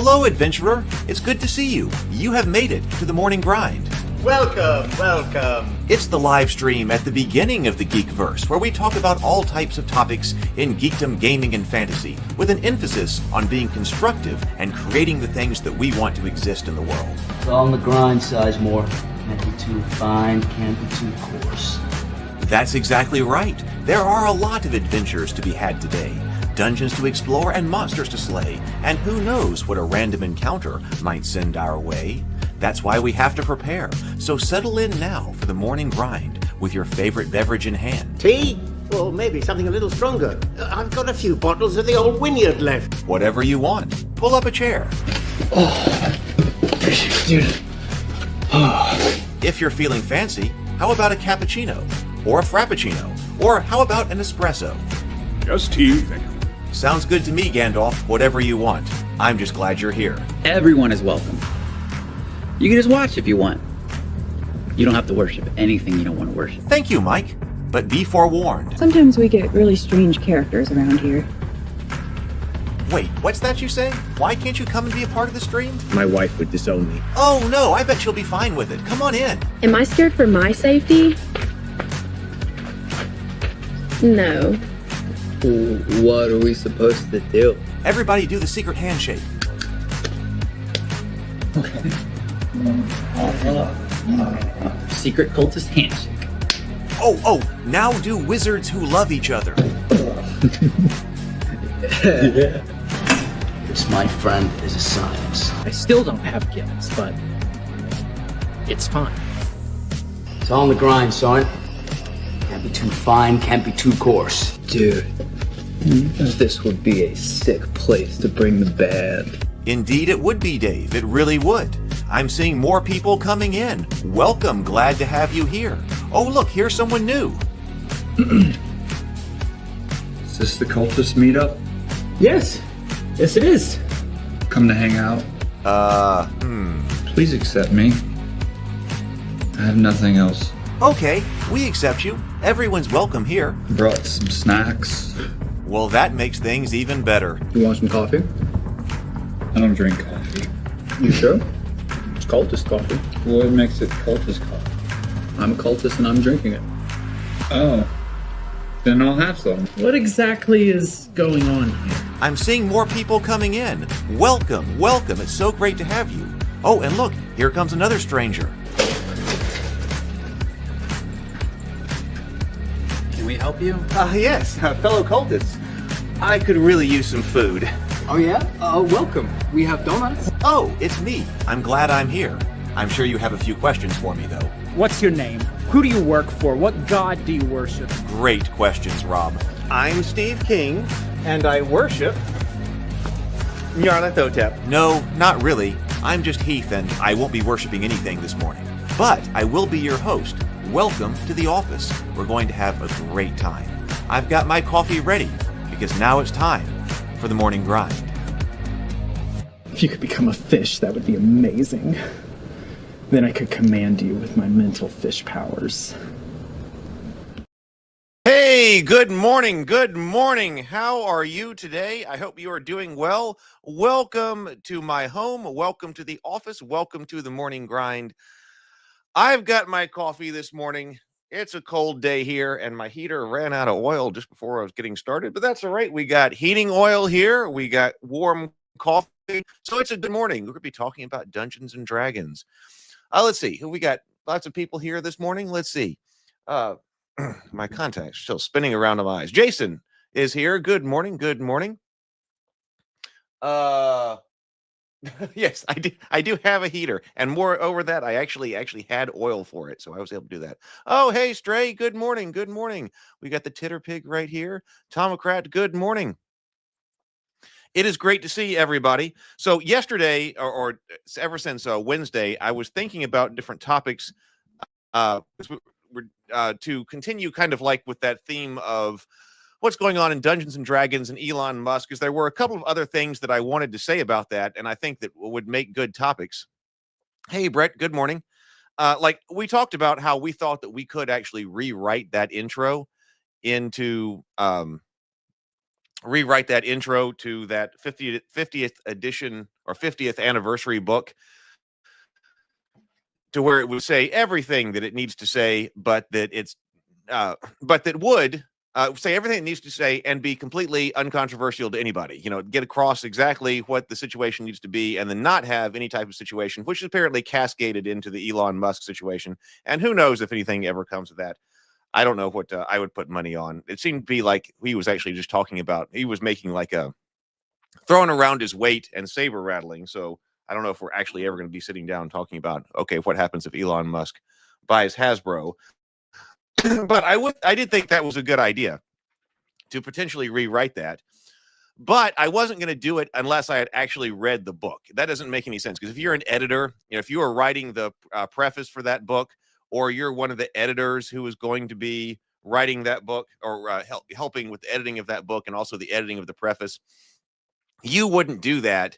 Hello, adventurer. It's good to see you. You have made it to the morning grind. Welcome, welcome. It's the live stream at the beginning of the Geekverse, where we talk about all types of topics in geekdom, gaming, and fantasy, with an emphasis on being constructive and creating the things that we want to exist in the world. It's all on the grind, Sizemore. Can't be too fine, can't be too coarse. That's exactly right. There are a lot of adventures to be had today. Dungeons to explore and monsters to slay, and who knows what a random encounter might send our way. That's why we have to prepare, so settle in now for the morning grind with your favorite beverage in hand. Tea? Or maybe something a little stronger. I've got a few bottles of the old Wynyard left. Whatever you want. Pull up a chair. Dude. If you're feeling fancy, how about a cappuccino? Or a frappuccino? Or how about an espresso? Just tea, thank you. Sounds good to me, Gandalf. Whatever you want. I'm just glad you're here. Everyone is welcome. You can just watch if you want. You don't have to worship anything you don't want to worship. Thank you, Mike. But be forewarned. Sometimes we get really strange characters around here. Wait, what's that you say? Why can't you come and be a part of the stream? My wife would disown me. Oh no, I bet she'll be fine with it. Come on in. Am I scared for my safety? No. What are we supposed to do? Everybody do the secret handshake. Secret cultist handshake. Oh, now do wizards who love each other. This, my friend, is a science. I still don't have gifts, but it's fine. It's all on the grind, son. Can't be too fine, can't be too coarse. Dude, this would be a sick place to bring the band. Indeed it would be, Dave. It really would. I'm seeing more people coming in. Welcome, glad to have you here. Oh look, here's someone new. Is this the cultist meetup? Yes it is. Come to hang out? Please accept me. I have nothing else. Okay, we accept you. Everyone's welcome here. Brought some snacks. Well, that makes things even better. You want some coffee? I don't drink coffee. You sure? It's cultist coffee. What makes it cultist coffee? I'm a cultist and I'm drinking it. Oh. Then I'll have some. What exactly is going on here? I'm seeing more people coming in. Welcome. It's so great to have you. Oh, and look, here comes another stranger. Can we help you? Yes, fellow cultists. I could really use some food. Oh yeah? Welcome. We have donuts. Oh, it's me. I'm glad I'm here. I'm sure you have a few questions for me, though. What's your name? Who do you work for? What god do you worship? Great questions, Rob. I'm Steve King, and I worship Nyarlathotep. No, not really. I'm just Heath, and I won't be worshiping anything this morning. But I will be your host. Welcome to the office. We're going to have a great time. I've got my coffee ready, because now it's time for the morning grind. If you could become a fish, that would be amazing. Then I could command you with my mental fish powers. Hey, good morning. How are you today? I hope you are doing well. Welcome to my home. Welcome to the office. Welcome to the morning grind. I've got my coffee this morning. It's a cold day here, and my heater ran out of oil just before I was getting started, but that's all right. We got heating oil here. We got warm coffee. So it's a good morning. We're going to be talking about Dungeons and Dragons. Let's see. We got lots of people here this morning. Let's see. My contacts still spinning around my eyes. Jason is here. Good morning. Yes, I do have a heater, and more over that, I actually had oil for it, so I was able to do that. Oh, hey, Stray. Good morning. We got the Titter Pig right here. Tomocrat. Good morning. It is great to see everybody. So yesterday, or ever since Wednesday, I was thinking about different topics to continue kind of like with that theme of what's going on in Dungeons and Dragons and Elon Musk, because there were a couple of other things that I wanted to say about that, and I think that would make good topics. Hey, Brett, good morning. Like we talked about how we thought that we could actually rewrite that intro into rewrite that intro to that 50th edition or 50th anniversary book to where it would say everything that it needs to say, but that would say everything it needs to say and be completely uncontroversial to anybody. Get across exactly what the situation needs to be, and then not have any type of situation, which is apparently cascaded into the Elon Musk situation. And who knows if anything ever comes of that. I don't know what I would put money on. It seemed to be like he was actually just talking about, he was making like a throwing around his weight and saber rattling. So I don't know if we're actually ever going to be sitting down talking about, okay, what happens if Elon Musk buys Hasbro? But I did think that was a good idea to potentially rewrite that. But I wasn't going to do it unless I had actually read the book. That doesn't make any sense, because if you're an editor, if you are writing the preface for that book, or you're one of the editors who is going to be writing that book, or helping with the editing of that book and also the editing of the preface, you wouldn't do that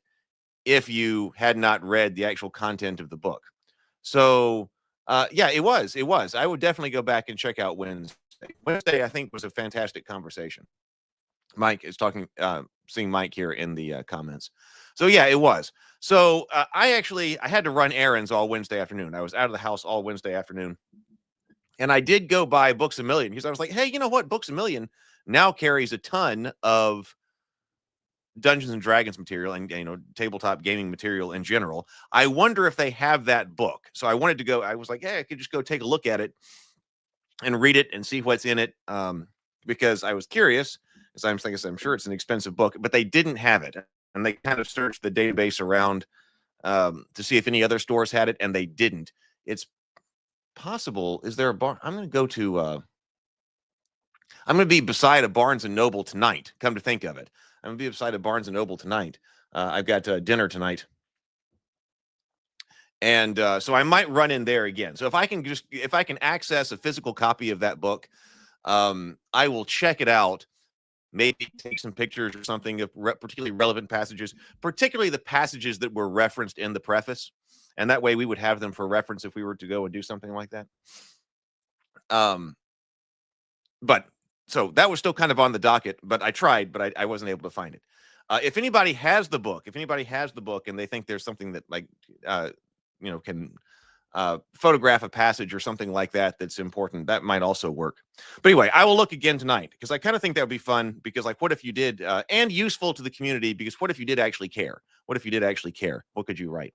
if you had not read the actual content of the book. So yeah, it was. I would definitely go back and check out Wednesday. Wednesday, I think, was a fantastic conversation. Mike is talking, seeing Mike here in the comments. So yeah, it was. So I had to run errands all Wednesday afternoon. I was out of the house all Wednesday afternoon. And I did go buy Books A Million, because I was like, hey, you know what? Books A Million now carries a ton of Dungeons and Dragons material and tabletop gaming material in general. I wonder if they have that book. So I wanted to go. I was like, hey, I could just go take a look at it and read it and see what's in it, because I was curious. Because I'm sure it's an expensive book, but they didn't have it, and they kind of searched the database around to see if any other stores had it, and they didn't. It's possible. Is there a bar? I'm going to go to. I'm going to be beside a Barnes and Noble tonight. Come to think of it, I'm going to be beside a Barnes and Noble tonight. I've got dinner tonight, and so I might run in there again. So if I can access a physical copy of that book, I will check it out. Maybe take some pictures or something of particularly relevant passages, particularly the passages that were referenced in the preface. And that way we would have them for reference if we were to go and do something like that. But so that was still kind of on the docket, but I tried, but I wasn't able to find it. If anybody has the book, and they think there's something that can photograph a passage or something like that that's important, that might also work. But anyway, I will look again tonight, because I kind of think that would be fun, because like, what if you did, and useful to the community, because what if you did actually care? What could you write?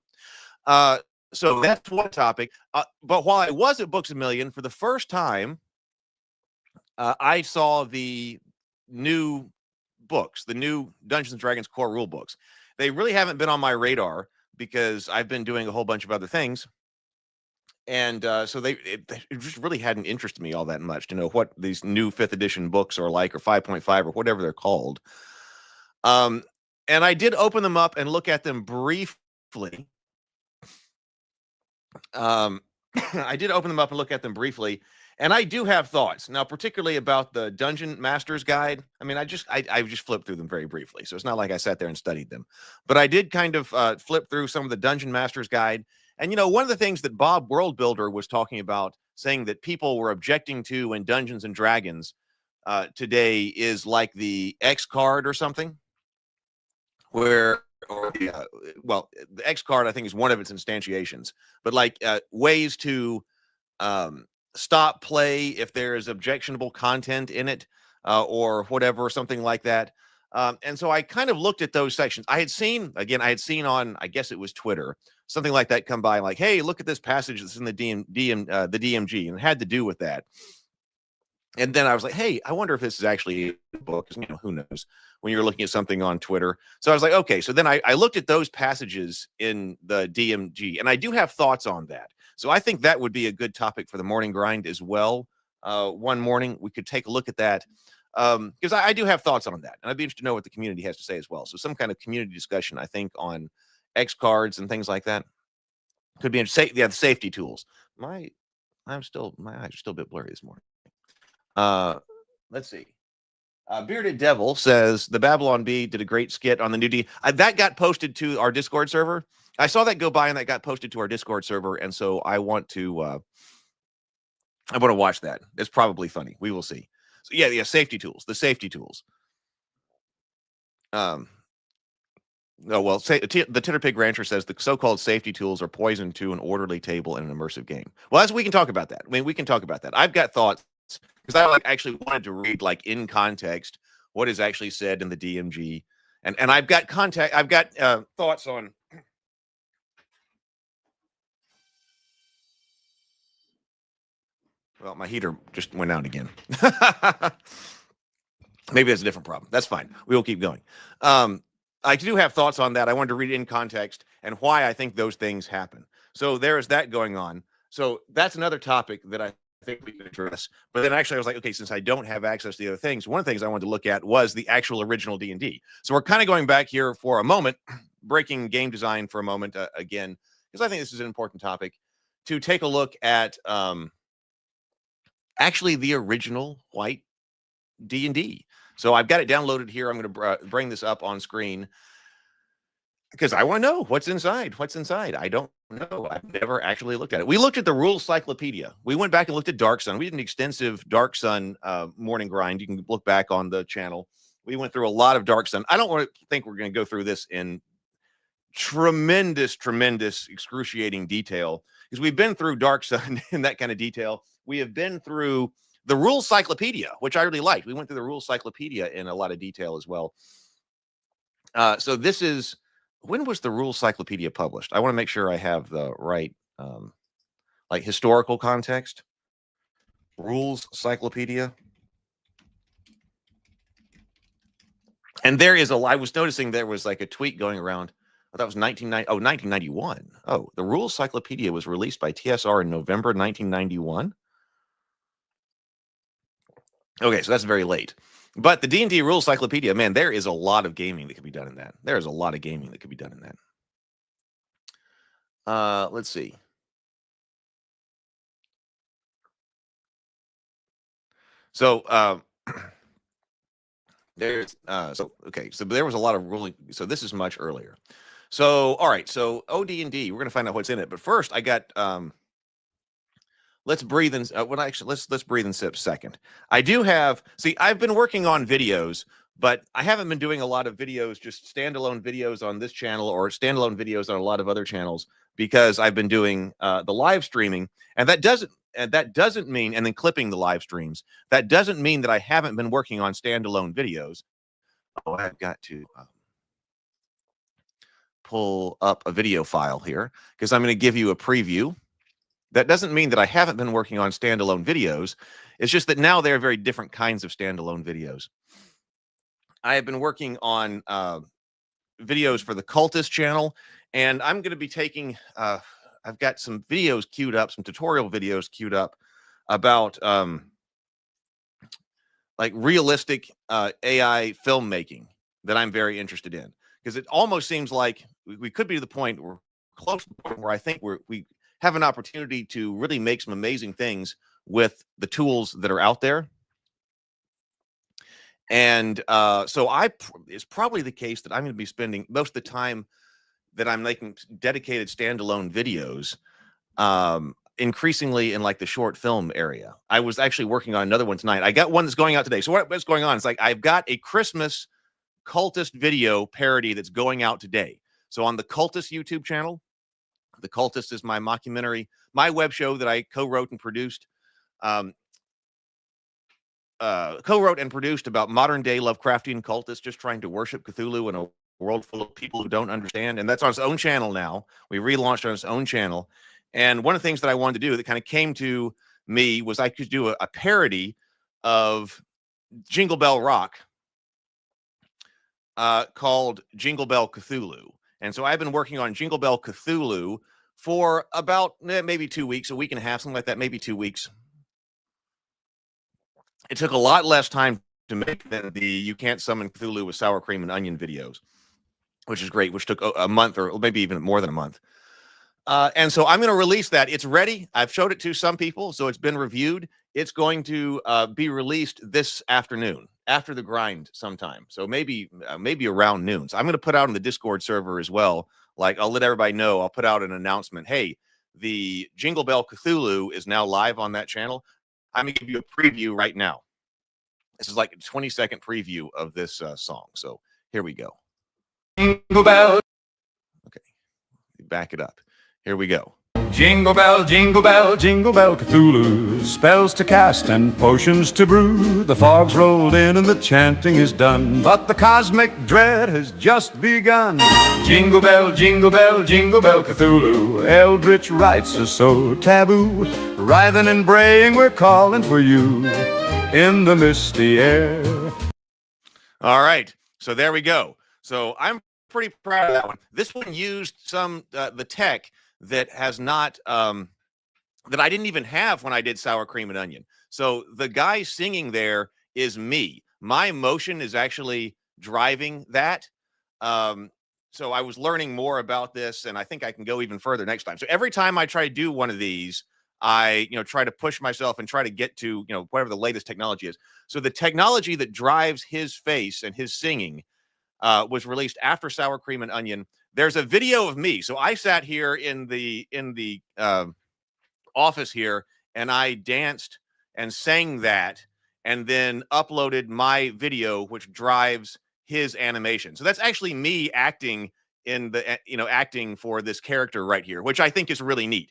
So that's one topic. But while I was at Books A Million, for the first time, I saw the new books, the new Dungeons and Dragons core rule books. They really haven't been on my radar, because I've been doing a whole bunch of other things. And so it just really hadn't interested me all that much to know what these new 5th edition books are like, or 5.5, or whatever they're called. And I did open them up and look at them briefly. And I do have thoughts now, particularly about the Dungeon Master's Guide. I mean, I just flipped through them very briefly, so it's not like I sat there and studied them. But I did kind of flip through some of the Dungeon Master's Guide. And, one of the things that Bob Worldbuilder was talking about, saying that people were objecting to in Dungeons and Dragons today, is like the X card or something, where, the X card, I think, is one of its instantiations, but like ways to stop play if there is objectionable content in it, or whatever, something like that. And so I kind of looked at those sections. I had seen on, I guess it was Twitter, something like that come by, like, hey, look at this passage that's in the DMG, and it had to do with that. And then I was like, hey, I wonder if this is actually a book. Who knows when you're looking at something on Twitter. So I was like, okay. So then I looked at those passages in the DMG, and I do have thoughts on that. So I think that would be a good topic for the morning grind as well. One morning we could take a look at that, because I do have thoughts on that, and I'd be interested to know what the community has to say as well. So some kind of community discussion, I think, on X cards and things like that could be interesting. Yeah, the safety tools. My eyes are still a bit blurry this morning. Let's see. Bearded Devil says the Babylon Bee did a great skit on the new D. That got posted to our Discord server. I saw that go by, and that got posted to our Discord server, and so I want to watch that. It's probably funny. We will see. So yeah, safety tools. The safety tools. Um, Oh, well, say, the Titter Pig Rancher says the so-called safety tools are poison to an orderly table in an immersive game. Well, we can talk about that. I mean, we can talk about that. I've got thoughts because I actually wanted to read in context what is actually said in the DMG, and I've got thoughts on. Well, my heater just went out again. Maybe that's a different problem. That's fine. We will keep going. I do have thoughts on that. I wanted to read it in context and why I think those things happen. So there is that going on. So that's another topic that I think we could address. But then actually I was like, okay, since I don't have access to the other things, one of the things I wanted to look at was the actual original D&D. So we're kind of going back here for a moment, breaking game design for a moment again, because I think this is an important topic to take a look at actually the original white D&D. So I've got it downloaded here. I'm going to bring this up on screen because I want to know what's inside. What's inside? I don't know. I've never actually looked at it. We looked at the Rules Cyclopedia. We went back and looked at Dark Sun. We did an extensive Dark Sun morning grind. You can look back on the channel. We went through a lot of Dark Sun. I don't want to think we're going to go through this in tremendous, excruciating detail because we've been through Dark Sun in that kind of detail. We have been through the Rules Cyclopedia, which I really liked. We went through the Rules Cyclopedia in a lot of detail as well. So this is, when was the Rules Cyclopedia published? I want to make sure I have the right, historical context. Rules Cyclopedia. And there is I was noticing there was a tweet going around. That was 1991. Oh, the Rules Cyclopedia was released by TSR in November 1991. Okay, so that's very late. But the D&D Rules Cyclopedia, man, there is a lot of gaming that could be done in that. There is a lot of gaming that could be done in that. Let's see. So there's so there was a lot of ruling. So this is much earlier. So all right, so OD&D, we're gonna find out what's in it. But first, I got let's breathe and let's breathe and sip second. I do have, I've been working on videos, but I haven't been doing a lot of videos, just standalone videos on this channel or standalone videos on a lot of other channels because I've been doing the live streaming, and that doesn't mean, and then clipping the live streams. That doesn't mean that I haven't been working on standalone videos. Oh, I've got to pull up a video file here because I'm going to give you a preview. That doesn't mean that I haven't been working on standalone videos. It's just that now there are very different kinds of standalone videos. I have been working on videos for the Cultist channel, and I'm going to be taking, I've got some videos queued up, some tutorial videos queued up about realistic AI filmmaking that I'm very interested in. Because it almost seems like we could be to the point, we're close to the point where I think we have an opportunity to really make some amazing things with the tools that are out there. And so it's probably the case that I'm going to be spending most of the time that I'm making dedicated standalone videos, increasingly in the short film area. I was actually working on another one tonight. I got one that's going out today. So what's going on? It's I've got a Christmas Cultist video parody that's going out today. So on the Cultist YouTube channel, The Cultist is my mockumentary, my web show that I co-wrote and produced. Co-wrote and produced about modern day Lovecraftian cultists just trying to worship Cthulhu in a world full of people who don't understand. And that's on its own channel now. We relaunched on its own channel. And one of the things that I wanted to do that kind of came to me was I could do a parody of Jingle Bell Rock called Jingle Bell Cthulhu. And so I've been working on Jingle Bell Cthulhu for about maybe 2 weeks, a week and a half, something like that, maybe 2 weeks. It took a lot less time to make than the You Can't Summon Cthulhu with Sour Cream and Onion videos, which is great, which took a month or maybe even more than a month. And so I'm going to release that. It's ready. I've showed it to some people, so it's been reviewed. It's going to be released this afternoon after the grind sometime. So maybe around noon. So I'm going to put out on the Discord server as well. I'll let everybody know. I'll put out an announcement. Hey, the Jingle Bell Cthulhu is now live on that channel. I'm going to give you a preview right now. This is a 20-second preview of this song. So Here we go. Jingle bell. Okay, back it up. Here we go. Jingle bell, jingle bell, jingle bell Cthulhu. Spells to cast and potions to brew. The fog's rolled in and the chanting is done, but the cosmic dread has just begun. Jingle bell, jingle bell, jingle bell Cthulhu. Eldritch rites are so taboo. Writhing and braying, we're calling for you in the misty air. All right, so there we go. So I'm pretty proud of that one. This one used some the tech that has not that I didn't even have when I did Sour Cream and Onion. So the guy singing there is me. My motion is actually driving that. So I was learning more about this, and I think I can go even further next time. So every time I try to do one of these, I try to push myself and try to get to whatever the latest technology is. So the technology that drives his face and his singing was released after Sour Cream and Onion. There's a video of me. So I sat here in the office here, and I danced and sang that, and then uploaded my video, which drives his animation. So that's actually me acting in the acting for this character right here, which I think is really neat.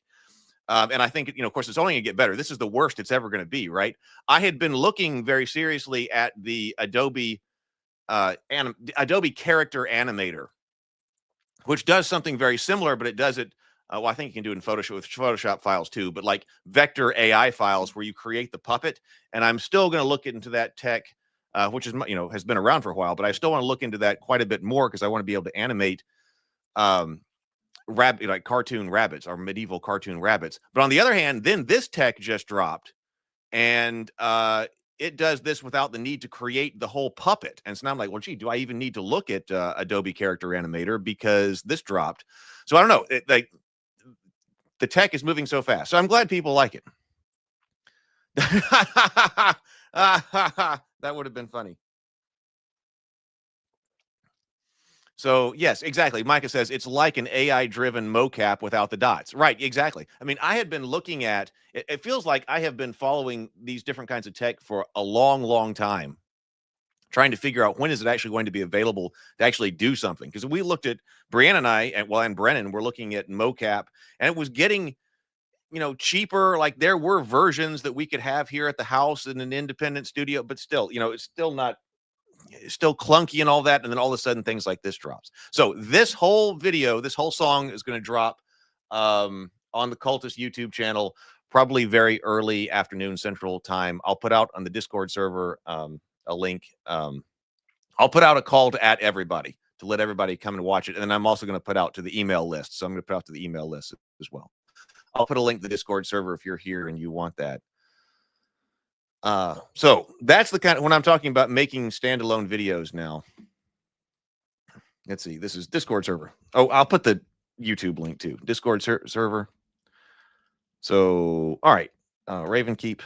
And I think of course, it's only gonna get better. This is the worst it's ever gonna be, right? I had been looking very seriously at the Adobe Character Animator, which does something very similar, but it does it. Well, I think you can do it in Photoshop with Photoshop files too, but like vector AI files where you create the puppet. And I'm still going to look into that tech, which is has been around for a while, but I still want to look into that quite a bit more because I want to be able to animate like cartoon rabbits or medieval cartoon rabbits. But on the other hand, then this tech just dropped, and it does this without the need to create the whole puppet. And so now I'm like, well, gee, do I even need to look at Adobe Character Animator because this dropped? So I don't know. The tech is moving so fast. So I'm glad people like it. That would have been funny. So yes, exactly. Micah says it's like an AI-driven mocap without the dots. Right, exactly. I mean, I had been looking at, it feels like I have been following these different kinds of tech for a long, long time, trying to figure out when is it actually going to be available to actually do something. Because we looked at, Brianna and I, and Brennan, were looking at mocap, and it was getting, cheaper. Like there were versions that we could have here at the house in an independent studio, but still, it's still not, it's still clunky and all that. And then all of a sudden things like this drops. So this whole video, this whole song is going to drop on the Cultist YouTube channel, probably very early afternoon Central Time. I'll put out on the Discord server a link. I'll put out a call to at everybody to let everybody come and watch it. And then I'm also going to put out to the email list. So I'm going to put out to the email list as well. I'll put a link to the Discord server if you're here and you want that. So that's the kind of, when I'm talking about making standalone videos now. Let's see, this is Discord server. Oh, I'll put the YouTube link too. Discord server. So, all right, Ravenkeep.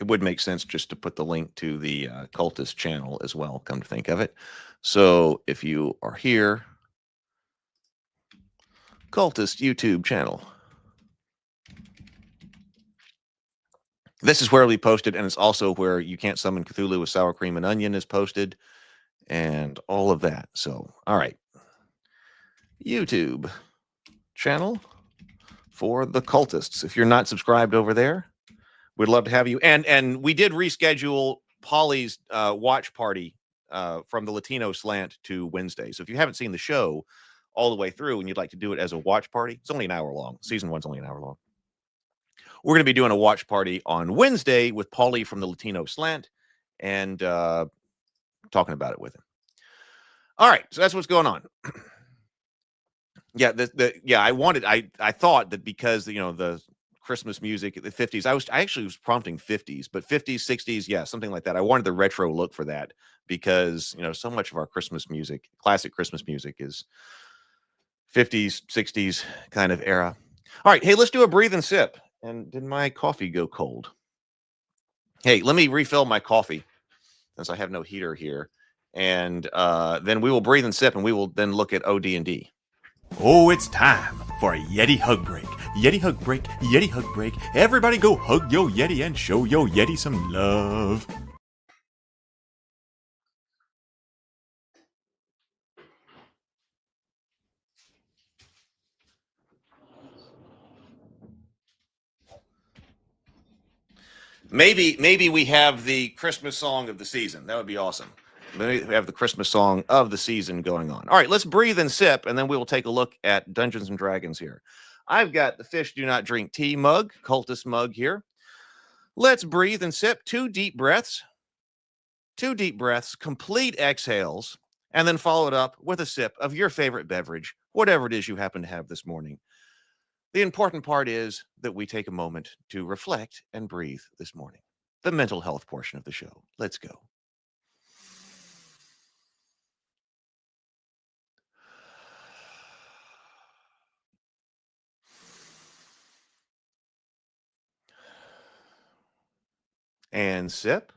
It would make sense just to put the link to the Cultist channel as well, come to think of it. So if you are here, Cultist YouTube channel. This is where we posted, and it's also where You Can't Summon Cthulhu with Sour Cream and Onion is posted, and all of that. So, all right. YouTube channel for the Cultists. If you're not subscribed over there, we'd love to have you. And we did reschedule Polly's watch party from the Latino slant to Wednesday. So if you haven't seen the show all the way through and you'd like to do it as a watch party, it's only an hour long. Season 1's only an hour long. We're going to be doing a watch party on Wednesday with Paulie from the Latino slant and talking about it with him. All right, so that's what's going on. Yeah, I thought that because the Christmas music at the 50s, I actually was prompting 50s, but 50s, 60s, yeah, something like that. I wanted the retro look for that because so much of our Christmas music, classic Christmas music, is 50s, 60s kind of era. All right, hey, let's do a breathe and sip. And did my coffee go cold? Hey, let me refill my coffee since I have no heater here. And then we will breathe and sip, and we will then look at OD&D. Oh, it's time for a Yeti hug break. Yeti hug break, Yeti hug break. Everybody go hug yo Yeti and show yo Yeti some love. Maybe we have the Christmas song of the season. That would be awesome. Maybe we have the Christmas song of the season going on. All right, let's breathe and sip, and then we will take a look at Dungeons and Dragons here. I've got the Fish Do Not Drink Tea mug, cultist mug here. Let's breathe and sip. 2 deep breaths. 2 deep breaths, complete exhales, and then follow it up with a sip of your favorite beverage, whatever it is you happen to have this morning. The important part is that we take a moment to reflect and breathe this morning. The mental health portion of the show. Let's go. And sip.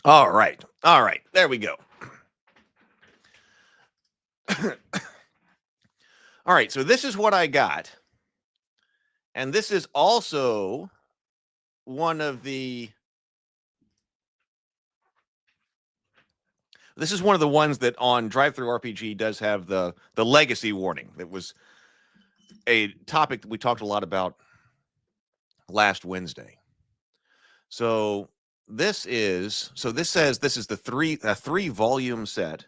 All right. All right. There we go. All right. So this is what I got. And this is also one of the ones that on Drive-Thru RPG does have the legacy warning. It was a topic that we talked a lot about last Wednesday. So this says this is the 3-volume set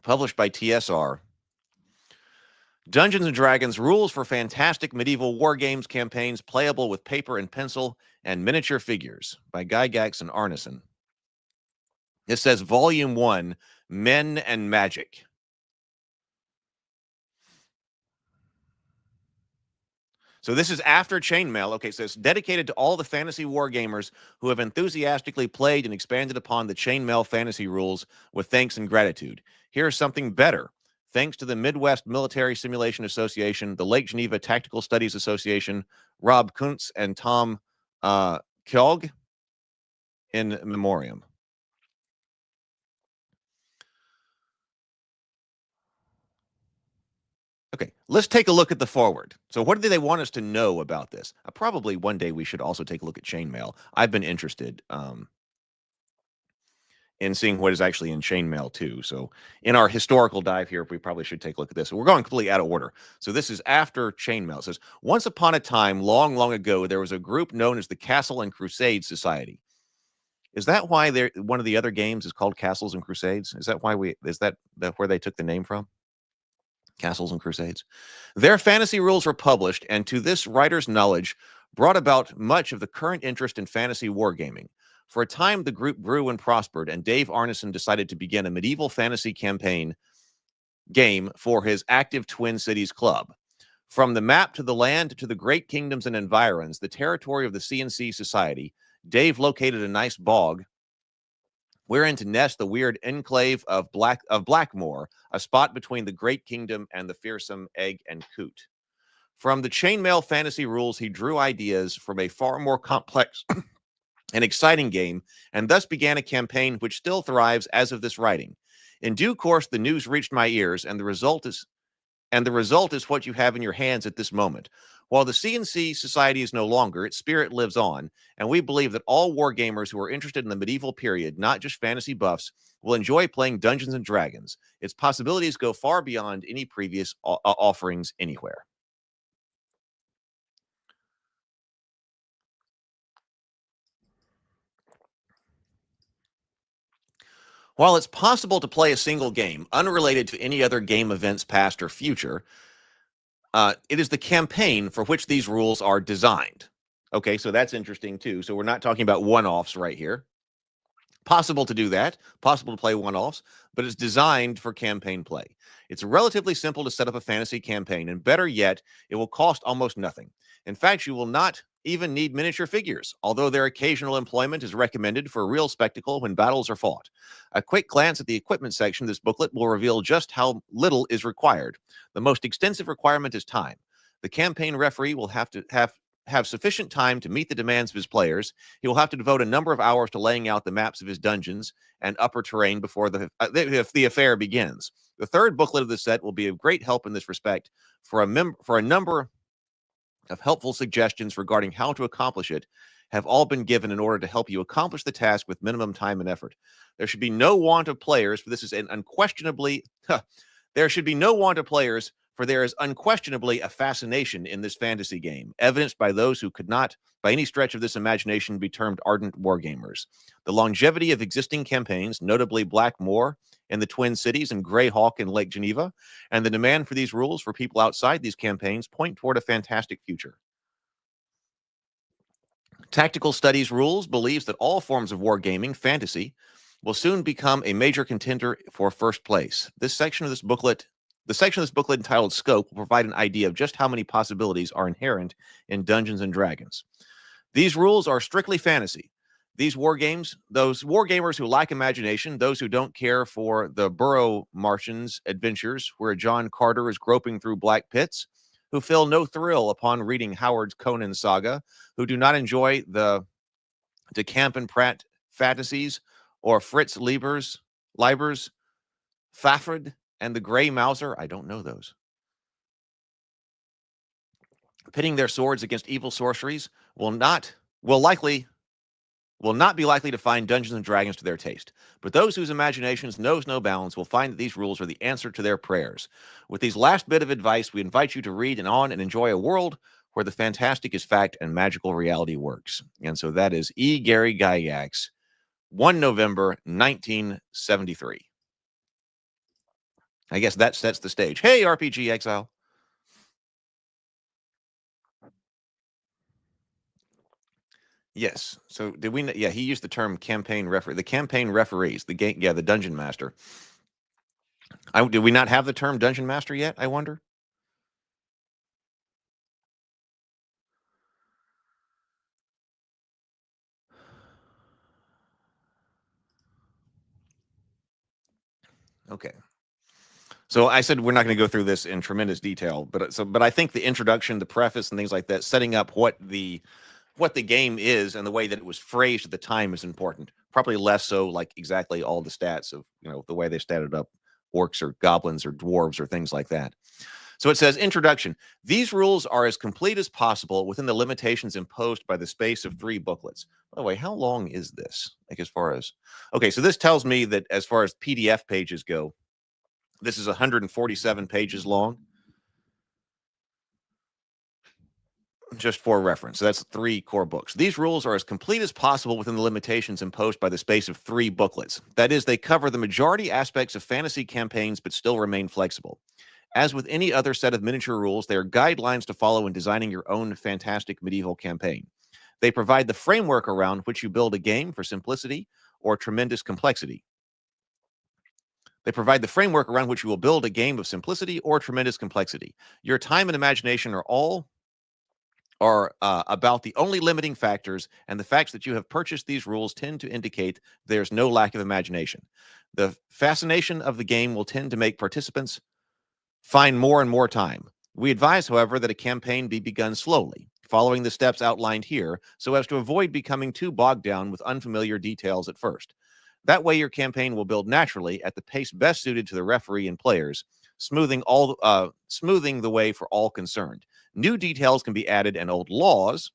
published by TSR. Dungeons and Dragons: Rules for Fantastic Medieval War Games Campaigns Playable with Paper and Pencil and Miniature Figures by Gygax and Arneson. It says Volume 1, Men and Magic. So this is after Chainmail. Okay, so it's dedicated to all the fantasy war gamers who have enthusiastically played and expanded upon the Chainmail fantasy rules with thanks and gratitude. Here's something better. Thanks to the Midwest Military Simulation Association, the Lake Geneva Tactical Studies Association, Rob Kuntz and Tom Kjolg in memoriam. Okay, let's take a look at the forward. So what do they want us to know about this? Probably one day we should also take a look at Chainmail. I've been interested in seeing what is actually in Chainmail too. So in our historical dive here, we probably should take a look at this. We're going completely out of order. So this is after Chainmail. It says, once upon a time, long, long ago, there was a group known as the Castle and Crusade Society. Is that why one of the other games is called Castles and Crusades? Is that why that where they took the name from? Castles and Crusades. Their fantasy rules were published, and to this writer's knowledge, brought about much of the current interest in fantasy wargaming. For a time, the group grew and prospered, and Dave Arneson decided to begin a medieval fantasy campaign game for his active Twin Cities club. From the map to the land to the great kingdoms and environs, the territory of the C&C Society, Dave located a nice bog wherein to nest the weird enclave of Blackmoor, a spot between the Great Kingdom and the fearsome Egg and Coot. From the Chainmail fantasy rules, he drew ideas from a far more complex and exciting game, and thus began a campaign which still thrives as of this writing. In due course, the news reached my ears, and the result is what you have in your hands at this moment. While the C&C Society is no longer, its spirit lives on, and we believe that all wargamers who are interested in the medieval period, not just fantasy buffs, will enjoy playing Dungeons and Dragons. Its possibilities go far beyond any previous offerings anywhere. While it's possible to play a single game, unrelated to any other game events past or future, it is the campaign for which these rules are designed. Okay, so that's interesting too. So we're not talking about one-offs right here. Possible to do that, possible to play one-offs, but it's designed for campaign play. It's relatively simple to set up a fantasy campaign, and better yet, it will cost almost nothing. In fact, you will not even need miniature figures, although their occasional employment is recommended for a real spectacle when battles are fought. A quick glance at the equipment section of this booklet will reveal just how little is required. The most extensive requirement is time. The campaign referee will have to have sufficient time to meet the demands of his players. He will have to devote a number of hours to laying out the maps of his dungeons and upper terrain before if the affair begins. The third booklet of the set will be of great help in this respect. For a number of helpful suggestions regarding how to accomplish it have all been given in order to help you accomplish the task with minimum time and effort. There should be no want of players, for this is an unquestionably There should be no want of players, for there is unquestionably a fascination in this fantasy game, evidenced by those who could not, by any stretch of this imagination, be termed ardent wargamers. The longevity of existing campaigns, notably Black Moor in the Twin Cities and Grey Hawk in Lake Geneva, and the demand for these rules for people outside these campaigns point toward a fantastic future. Tactical Studies Rules believes that all forms of wargaming, fantasy, will soon become a major contender for first place. The section of this booklet entitled Scope will provide an idea of just how many possibilities are inherent in Dungeons and Dragons. These rules are strictly fantasy. These war games, those wargamers who lack imagination, those who don't care for the Burrow Martians adventures where John Carter is groping through black pits, who feel no thrill upon reading Howard Conan saga, who do not enjoy the De Camp and Pratt fantasies or Fritz Leiber's Fafhrd and the Grey Mouser. I don't know those. Pitting their swords against evil sorceries will not be likely to find Dungeons and Dragons to their taste. But those whose imaginations knows no bounds will find that these rules are the answer to their prayers. With these last bit of advice, we invite you to read on and enjoy a world where the fantastic is fact and magical reality works. And so that is E. Gary Gygax, 1 November 1973. I guess that sets the stage. Hey, RPG Exile. Yes. So did we? Yeah, he used the term campaign referee. The campaign referees, the game. Yeah, the dungeon master. Did we not have the term dungeon master yet? I wonder. Okay. So I said we're not going to go through this in tremendous detail, but I think the introduction, the preface, and things like that, setting up what the game is and the way that it was phrased at the time is important. Probably less so like exactly all the stats of the way they statted up orcs or goblins or dwarves or things like that. So it says, introduction. These rules are as complete as possible within the limitations imposed by the space of 3 booklets. By the way, how long is this? Like as far as, okay, so this tells me that as far as PDF pages go, this is 147 pages long. Just for reference. So that's 3 core books. These rules are as complete as possible within the limitations imposed by the space of 3 booklets. That is, they cover the majority aspects of fantasy campaigns, but still remain flexible. As with any other set of miniature rules, they are guidelines to follow in designing your own fantastic medieval campaign. They provide the framework around which you build a game for simplicity or tremendous complexity. They provide the framework around which you will build a game of simplicity or tremendous complexity. Your time and imagination are about the only limiting factors, and the facts that you have purchased these rules tend to indicate there's no lack of imagination. The fascination of the game will tend to make participants find more and more time. We advise, however, that a campaign be begun slowly, following the steps outlined here, so as to avoid becoming too bogged down with unfamiliar details at first. That way, your campaign will build naturally at the pace best suited to the referee and players, smoothing the way for all concerned. New details can be added and old laws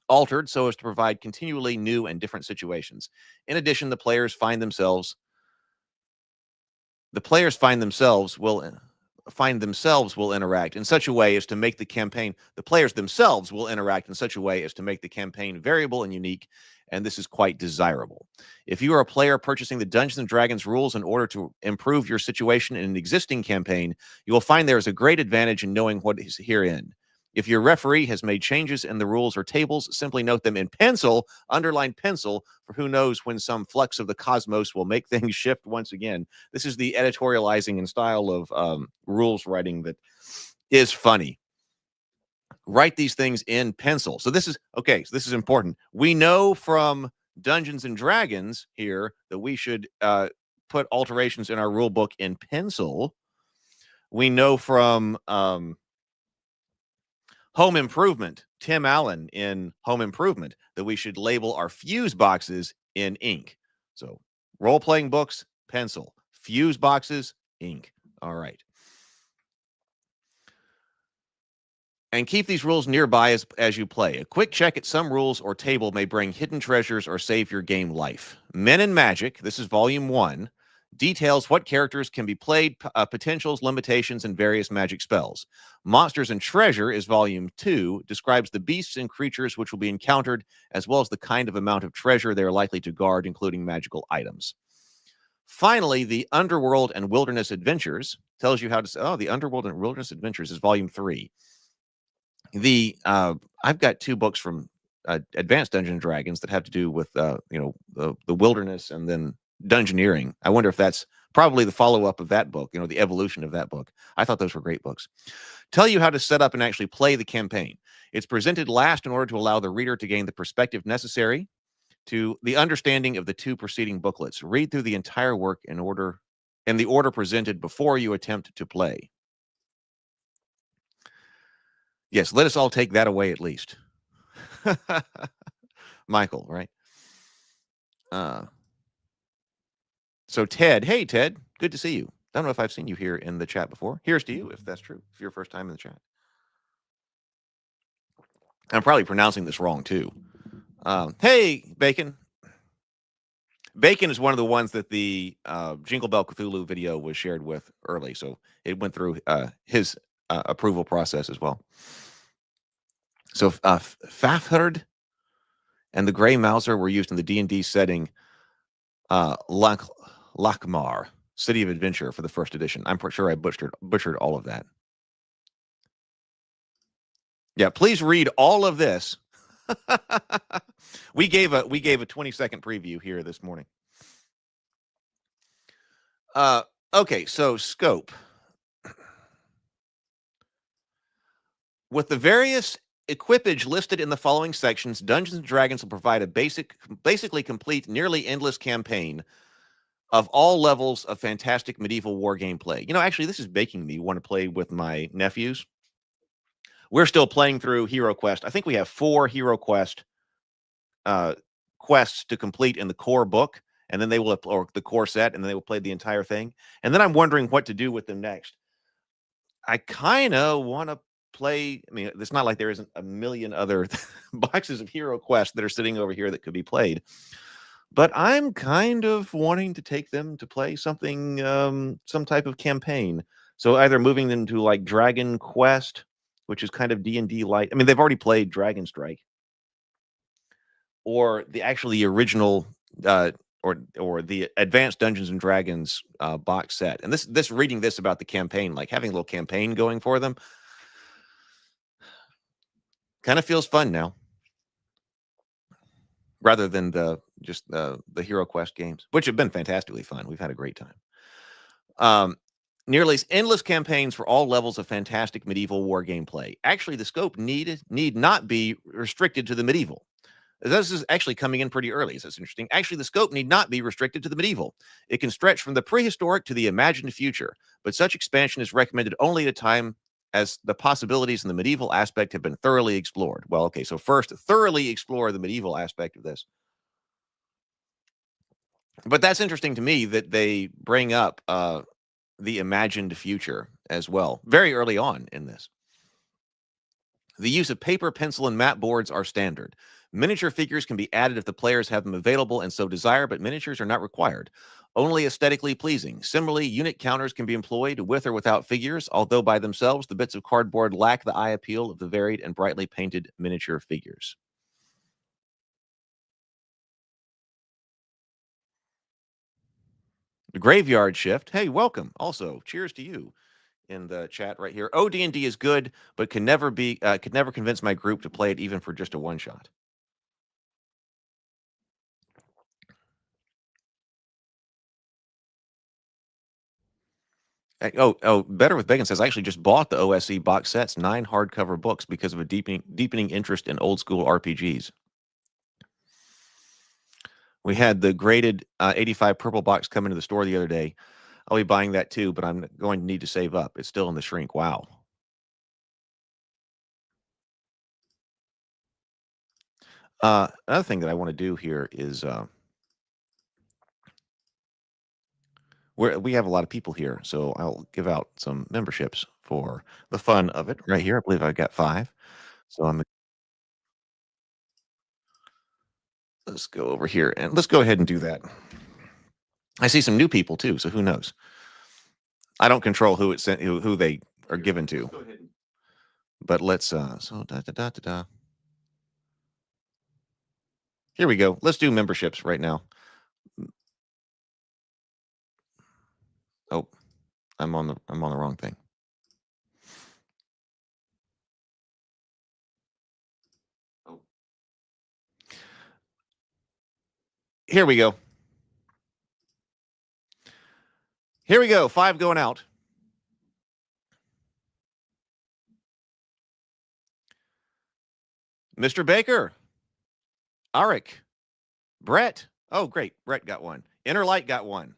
altered so as to provide continually new and different situations. In addition, the players will interact in such a way as to make the campaign, the players themselves will interact in such a way as to make the campaign variable and unique, and this is quite desirable. If you are a player purchasing the Dungeons and Dragons rules in order to improve your situation in an existing campaign, you will find there is a great advantage in knowing what is herein. If your referee has made changes in the rules or tables, simply note them in pencil, underline pencil, for who knows when some flux of the cosmos will make things shift once again. This is the editorializing and style of rules writing that is funny. Write these things in pencil. So this is, okay, so this is important. We know from Dungeons and Dragons here that we should put alterations in our rule book in pencil. We know from Home Improvement, Tim Allen in Home Improvement, that we should label our fuse boxes in ink. So role-playing books, pencil. Fuse boxes, ink. All right. And keep these rules nearby as you play. A quick check at some rules or table may bring hidden treasures or save your game life. Men and Magic, this is Volume 1, details what characters can be played, potentials, limitations, and various magic spells. Monsters and Treasure is volume 2, describes the beasts and creatures which will be encountered, as well as the kind of amount of treasure they are likely to guard, including magical items. Finally, the Underworld and Wilderness Adventures tells you how to. The Underworld and Wilderness Adventures is volume 3. I've got 2 books from Advanced Dungeons and Dragons that have to do with the wilderness and then dungeoneering. I wonder if that's probably the follow-up of that book, the evolution of that book. I thought those were great books. Tell you how to set up and actually play the campaign. It's presented last in order to allow the reader to gain the perspective necessary to the understanding of the 2 preceding booklets. Read through the entire work in the order presented before you attempt to play. Yes, let us all take that away at least. Michael, right? So Ted, hey Ted, good to see you. I don't know if I've seen you here in the chat before. Here's to you if that's true, if your first time in the chat. I'm probably pronouncing this wrong too. Hey, Bacon. Bacon is one of the ones that the Jingle Bell Cthulhu video was shared with early, so it went through his approval process as well. So Fafherd and the Grey Mouser were used in the D&D setting Lakmar, City of Adventure, for the first edition. I'm pretty sure I butchered all of that. Yeah, please read all of this. We gave a 20-second preview here this morning. Okay, so scope. With the various equipage listed in the following sections, Dungeons & Dragons will provide a basically complete, nearly endless campaign of all levels of fantastic medieval war game play. Actually, this is making me want to play with my nephews. We're still playing through Hero Quest. I think we have 4 Hero Quest quests to complete in the core book, and then they will, or the core set, and then they will play the entire thing. And then I'm wondering what to do with them next. I kind of want to play. I mean, it's not like there isn't a million other boxes of Hero Quest that are sitting over here that could be played. But I'm kind of wanting to take them to play something, some type of campaign. So either moving them to like Dragon Quest, which is kind of D&D light. I mean, they've already played Dragon Strike, or the original, or the Advanced Dungeons and Dragons box set. And this reading this about the campaign, like having a little campaign going for them, kind of feels fun now, rather than just the Hero Quest games, which have been fantastically fun. We've had a great time. Nearly endless campaigns for all levels of fantastic medieval war gameplay. Actually, the scope need not be restricted to the medieval. This is actually coming in pretty early. So it's interesting. Actually, the scope need not be restricted to the medieval. It can stretch from the prehistoric to the imagined future, but such expansion is recommended only at a time as the possibilities in the medieval aspect have been thoroughly explored. Well, okay, so first, thoroughly explore the medieval aspect of this. But that's interesting to me that they bring up the imagined future as well, very early on in this. The use of paper, pencil, and map boards are standard. Miniature figures can be added if the players have them available and so desire, but miniatures are not required. Only aesthetically pleasing. Similarly, unit counters can be employed with or without figures, although by themselves, the bits of cardboard lack the eye appeal of the varied and brightly painted miniature figures. The Graveyard Shift. Hey, welcome. Also, cheers to you in the chat right here. OD&D is good, but could never convince my group to play it even for just a one-shot. Oh, Better with Bacon says, I actually just bought the OSE box sets, 9 hardcover books, because of a deepening interest in old school RPGs. We had the graded 85 purple box come into the store the other day. I'll be buying that too, but I'm going to need to save up. It's still in the shrink. Wow. Another thing that I want to do here is we have a lot of people here, so I'll give out some memberships for the fun of it right here. I believe I've got 5. So let's go over here and let's go ahead and do that. I see some new people too, so who knows? I don't control who it's sent, who they are given to. But let's so da da da da da. Here we go. Let's do memberships right now. Oh, I'm on the wrong thing. Oh. Here we go. Here we go. 5 going out. Mr. Baker, Arik, Brett. Oh, great. Brett got one. Inner Light got one.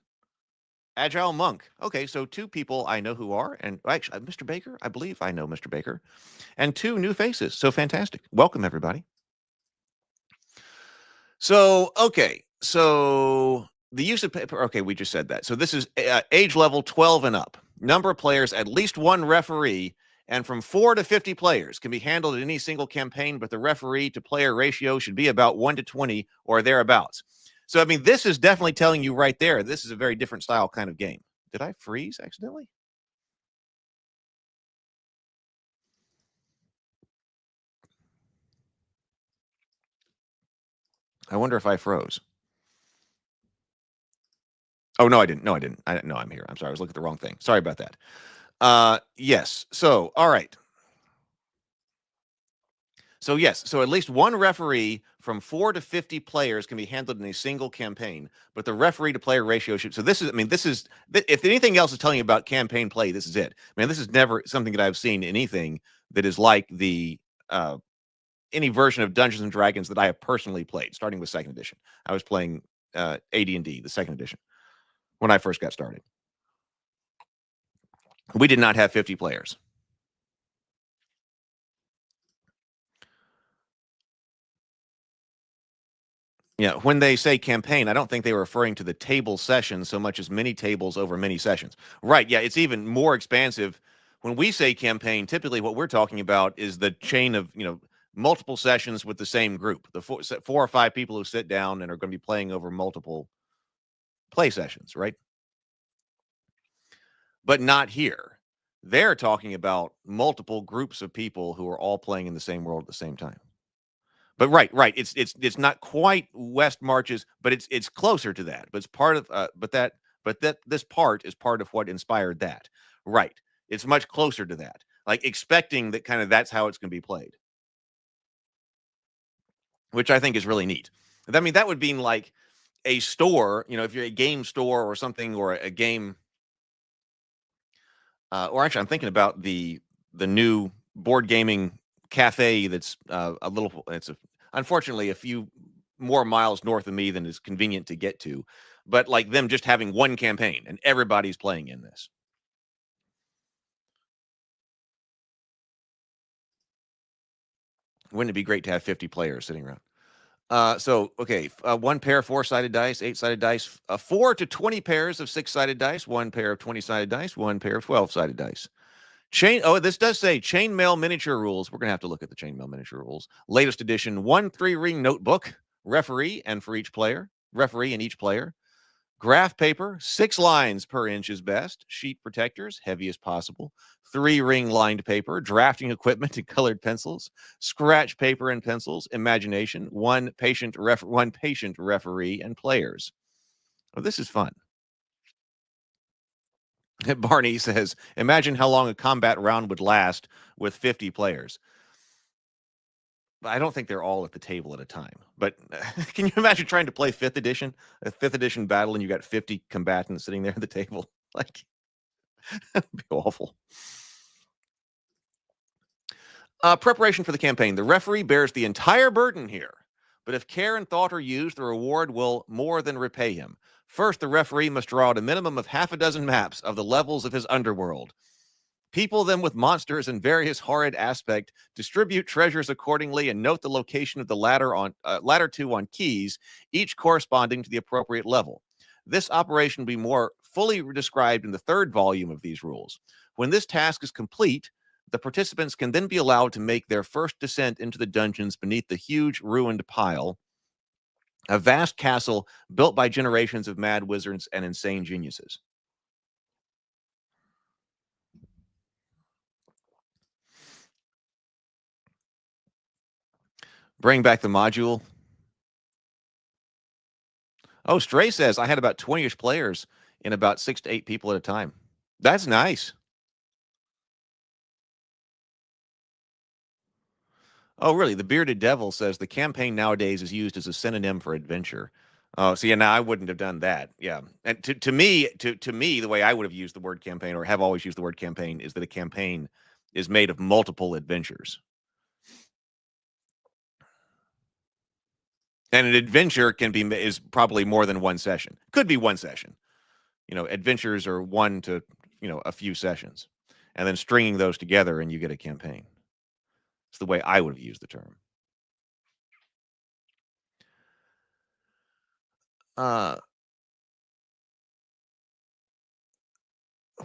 Agile Monk. Okay, so 2 people I know who are, and actually, Mr. Baker, I believe I know Mr. Baker, and 2 new faces. So fantastic. Welcome, everybody. So, okay. So the use of paper. Okay, we just said that. So this is age level 12 and up. Number of players, at least 1 referee, and from 4 to 50 players can be handled in any single campaign, but the referee to player ratio should be about 1 to 20 or thereabouts. So, I mean, this is definitely telling you right there, this is a very different style kind of game. Did I freeze accidentally? I wonder if I froze. Oh, no, I didn't. No, I didn't. No, I'm here. I'm sorry. I was looking at the wrong thing. Sorry about that. Yes. So, all right. So, yes. So, at least 1 referee from 4 to 50 players can be handled in a single campaign, but the referee to player ratio should. So, this is, I mean, this is, if anything else is telling you about campaign play, this is it. I mean, this is never something that I've seen anything that is like the, any version of Dungeons and Dragons that I have personally played, starting with 2nd edition. I was playing OD&D, the 2nd edition, when I first got started. We did not have 50 players. Yeah, when they say campaign, I don't think they were referring to the table session so much as many tables over many sessions. Right, yeah, it's even more expansive. When we say campaign, typically what we're talking about is the chain of, multiple sessions with the same group. The 4 or 5 people who sit down and are going to be playing over multiple play sessions, right? But not here. They're talking about multiple groups of people who are all playing in the same world at the same time. But right. It's not quite West Marches, but it's closer to that. But it's part of but this part is part of what inspired that. Right. It's much closer to that. Like expecting that kind of that's how it's going to be played. Which I think is really neat. I mean, that would mean like a store, if you're a game store or something, or a game or actually I'm thinking about the new board gaming cafe that's unfortunately a few more miles north of me than is convenient to get to, but like them just having 1 campaign and everybody's playing in this. Wouldn't it be great to have 50 players sitting around? So, okay, 1 pair of 4-sided dice, 8-sided dice, 4 to 20 pairs of 6-sided dice, 1 pair of 20-sided dice, 1 pair of 12-sided dice. This does say chainmail miniature rules. We're going to have to look at the chainmail miniature rules. Latest edition, 1 3-ring notebook, referee and for each player, referee and each player. Graph paper, 6 lines per inch is best. Sheet protectors, heavy as possible. 3-ring lined paper, drafting equipment and colored pencils, scratch paper and pencils, imagination, 1 patient referee and players. Oh, this is fun. Barney says, imagine how long a combat round would last with 50 players. I don't think they're all at the table at a time. But can you imagine trying to play 5th edition, a 5th edition battle, and you got 50 combatants sitting there at the table? Like, that'd be awful. Preparation for the campaign. The referee bears the entire burden here. But if care and thought are used, the reward will more than repay him. First, the referee must draw out a minimum of half a dozen maps of the levels of his underworld. People them with monsters and various horrid aspect, distribute treasures accordingly, and note the location of the ladder 2 on keys, each corresponding to the appropriate level. This operation will be more fully described in the 3rd volume of these rules. When this task is complete, the participants can then be allowed to make their first descent into the dungeons beneath the huge ruined pile A vast castle built by generations of mad wizards and insane geniuses. Bring back the module. Oh, Stray says, I had about 20-ish players in about 6 to 8 people at a time. That's nice. Oh, really? The Bearded Devil says the campaign nowadays is used as a synonym for adventure. Oh, so yeah, no, I wouldn't have done that. Yeah, and to me, the way I would have used the word campaign, or have always used the word campaign, is that a campaign is made of multiple adventures, and an adventure is probably more than one session. Could be one session. Adventures are 1 to a few sessions, and then stringing those together, and you get a campaign. It's the way I would have used the term.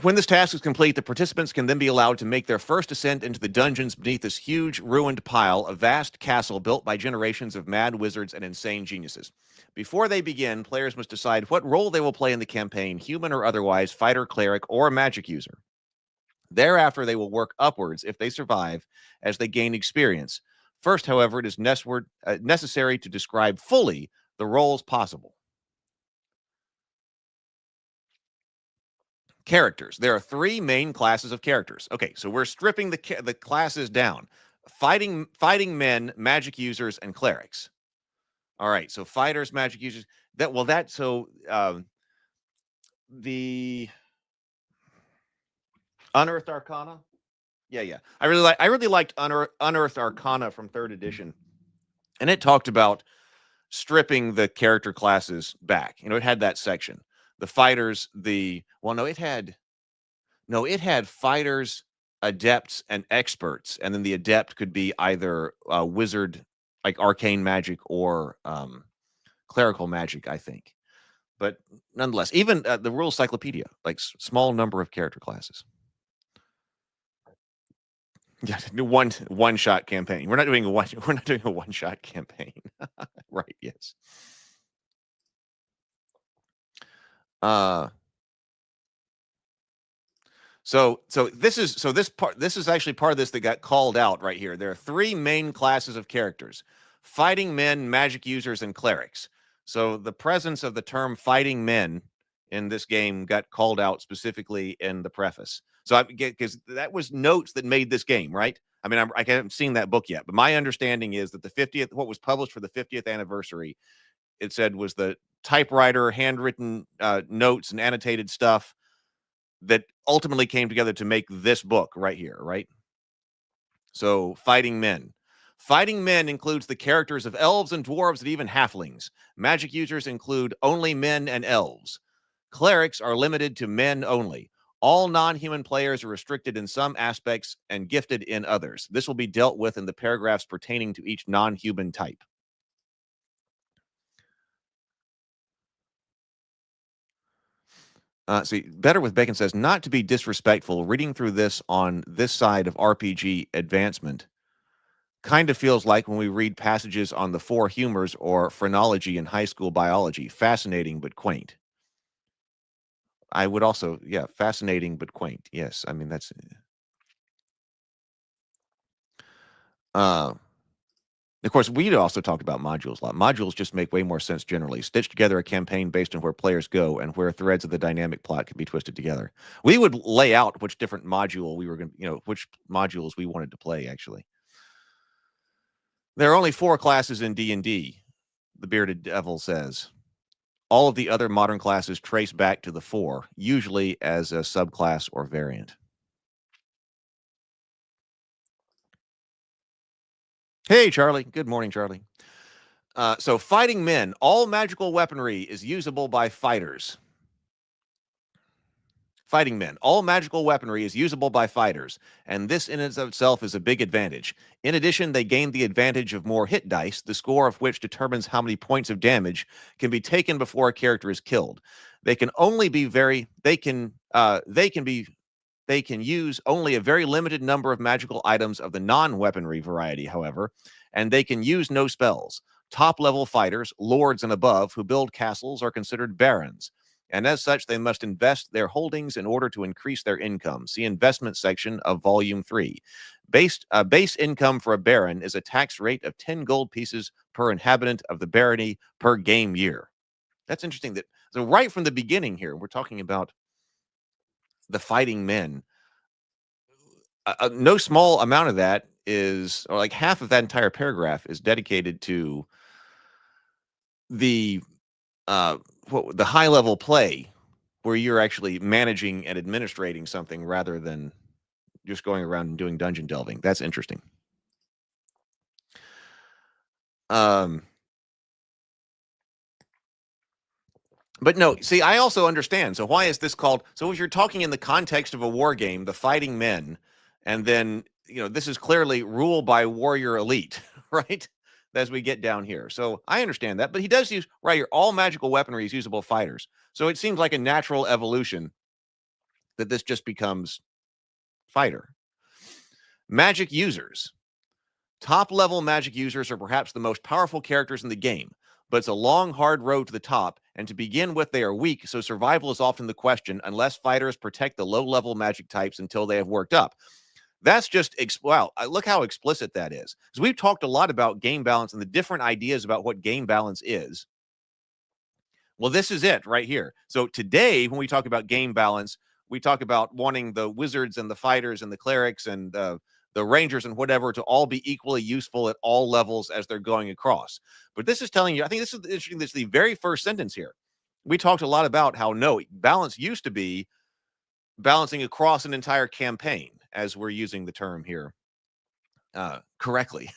When this task is complete, the participants can then be allowed to make their first ascent into the dungeons beneath this huge ruined pile, a vast castle built by generations of mad wizards and insane geniuses. Before they begin, players must decide what role they will play in the campaign, human or otherwise, fighter, cleric, or magic user. Thereafter, they will work upwards if they survive as they gain experience. First, however, it is necessary to describe fully the roles possible. Characters. There are 3 main classes of characters. Okay, so we're stripping the classes down. Fighting men, magic users, and clerics. All right, so fighters, magic users. The Unearthed Arcana. Yeah. I really liked Unearthed Arcana from 3rd edition, and it talked about stripping the character classes back. It had that section. The fighters, it had fighters, adepts, and experts, and then the adept could be either wizard, like arcane magic, or clerical magic, I think. But nonetheless, even the Rules Cyclopedia, like small number of character classes. Yeah, one shot campaign. We're not doing a one shot campaign, right? Yes. So this is actually part of this that got called out right here. There are 3 main classes of characters: fighting men, magic users, and clerics. So the presence of the term fighting men in this game got called out specifically in the preface. So because that was notes that made this game, right? I mean, I haven't seen that book yet, but my understanding is that the 50th, what was published for the 50th anniversary, it said was the typewriter, handwritten notes and annotated stuff that ultimately came together to make this book right here, right? So, fighting men. Fighting men includes the characters of elves and dwarves and even halflings. Magic users include only men and elves. Clerics are limited to men only. All non-human players are restricted in some aspects and gifted in others. This will be dealt with in the paragraphs pertaining to each non-human type. See, Better with Bacon says, not to be disrespectful, reading through this on this side of RPG advancement kind of feels like when we read passages on the 4 humors or phrenology in high school biology. Fascinating but quaint. I would also, fascinating but quaint. Yes, I mean, that's... Of course, we also talked about modules a lot. Modules just make way more sense generally. Stitch together a campaign based on where players go and where threads of the dynamic plot can be twisted together. We would lay out which different module we were going to, which modules we wanted to play, actually. There are only 4 classes in D&D, the Bearded Devil says. All of the other modern classes trace back to the 4, usually as a subclass or variant. Hey, Charlie. Good morning, Charlie. So, fighting men. All magical weaponry is usable by fighters. Fighting men. All magical weaponry is usable by fighters, and this in and of itself is a big advantage. In addition, they gain the advantage of more hit dice, the score of which determines how many points of damage can be taken before a character is killed. They can use only a very limited number of magical items of the non-weaponry variety, however, and they can use no spells. Top-level fighters, lords and above, who build castles are considered barons, and as such, they must invest their holdings in order to increase their income. See investment section of Volume 3. Base income for a baron is a tax rate of 10 gold pieces per inhabitant of the barony per game year. That's interesting. So right from the beginning here, we're talking about the fighting men. No small amount of that is, or like half of that entire paragraph is dedicated to the high level play, where you're actually managing and administrating something rather than just going around and doing dungeon delving. That's interesting. But no, see, I also understand. So why is this called? So if you're talking in the context of a war game, the fighting men, and then, this is clearly rule by warrior elite, right? As we get down here. So I understand that, but he does use, right here, all magical weaponry is usable fighters. So it seems like a natural evolution that this just becomes fighter. Magic users. Top-level magic users are perhaps the most powerful characters in the game, but it's a long, hard road to the top, and to begin with, they are weak, so survival is often the question, unless fighters protect the low-level magic types until they have worked up. That's just, wow, look how explicit that is. Because we've talked a lot about game balance and the different ideas about what game balance is. Well, this is it right here. So today, when we talk about game balance, we talk about wanting the wizards and the fighters and the clerics and the rangers and whatever to all be equally useful at all levels as they're going across. But this is telling you, I think this is interesting. This is the very first sentence here. We talked a lot about how balance used to be balancing across an entire campaign, as we're using the term here correctly.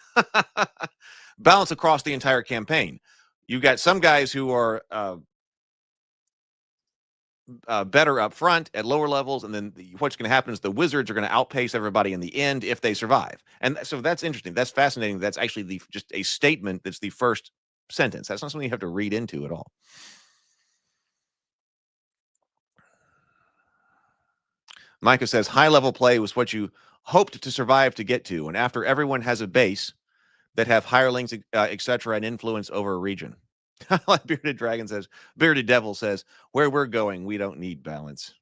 Balance across the entire campaign. You've got some guys who are better up front at lower levels, and then what's going to happen is the wizards are going to outpace everybody in the end if they survive. And so that's interesting. That's fascinating. That's actually just a statement that's the first sentence. That's not something you have to read into at all. Micah says high-level play was what you hoped to survive to get to, and after everyone has a base that have hirelings, etc., and influence over a region. Like Bearded Dragon says, Bearded Devil says, where we're going, we don't need balance.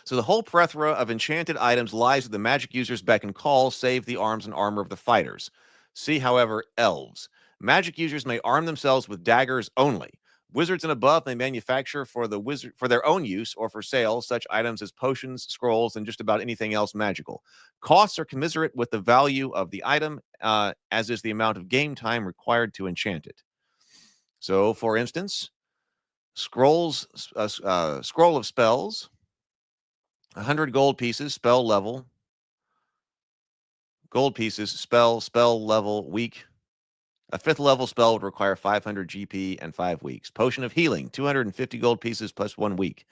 So the whole plethora of enchanted items lies at the magic user's beck and call, save the arms and armor of the fighters. See, however, elves. Magic users may arm themselves with daggers only. Wizards and above may manufacture for their own use or for sale such items as potions, scrolls, and just about anything else magical. Costs are commensurate with the value of the item, as is the amount of game time required to enchant it. So, for instance, scroll of spells, 100 gold pieces, spell level. Gold pieces, spell level, week. A 5th level spell would require 500 GP and 5 weeks. Potion of healing, 250 gold pieces plus 1 week.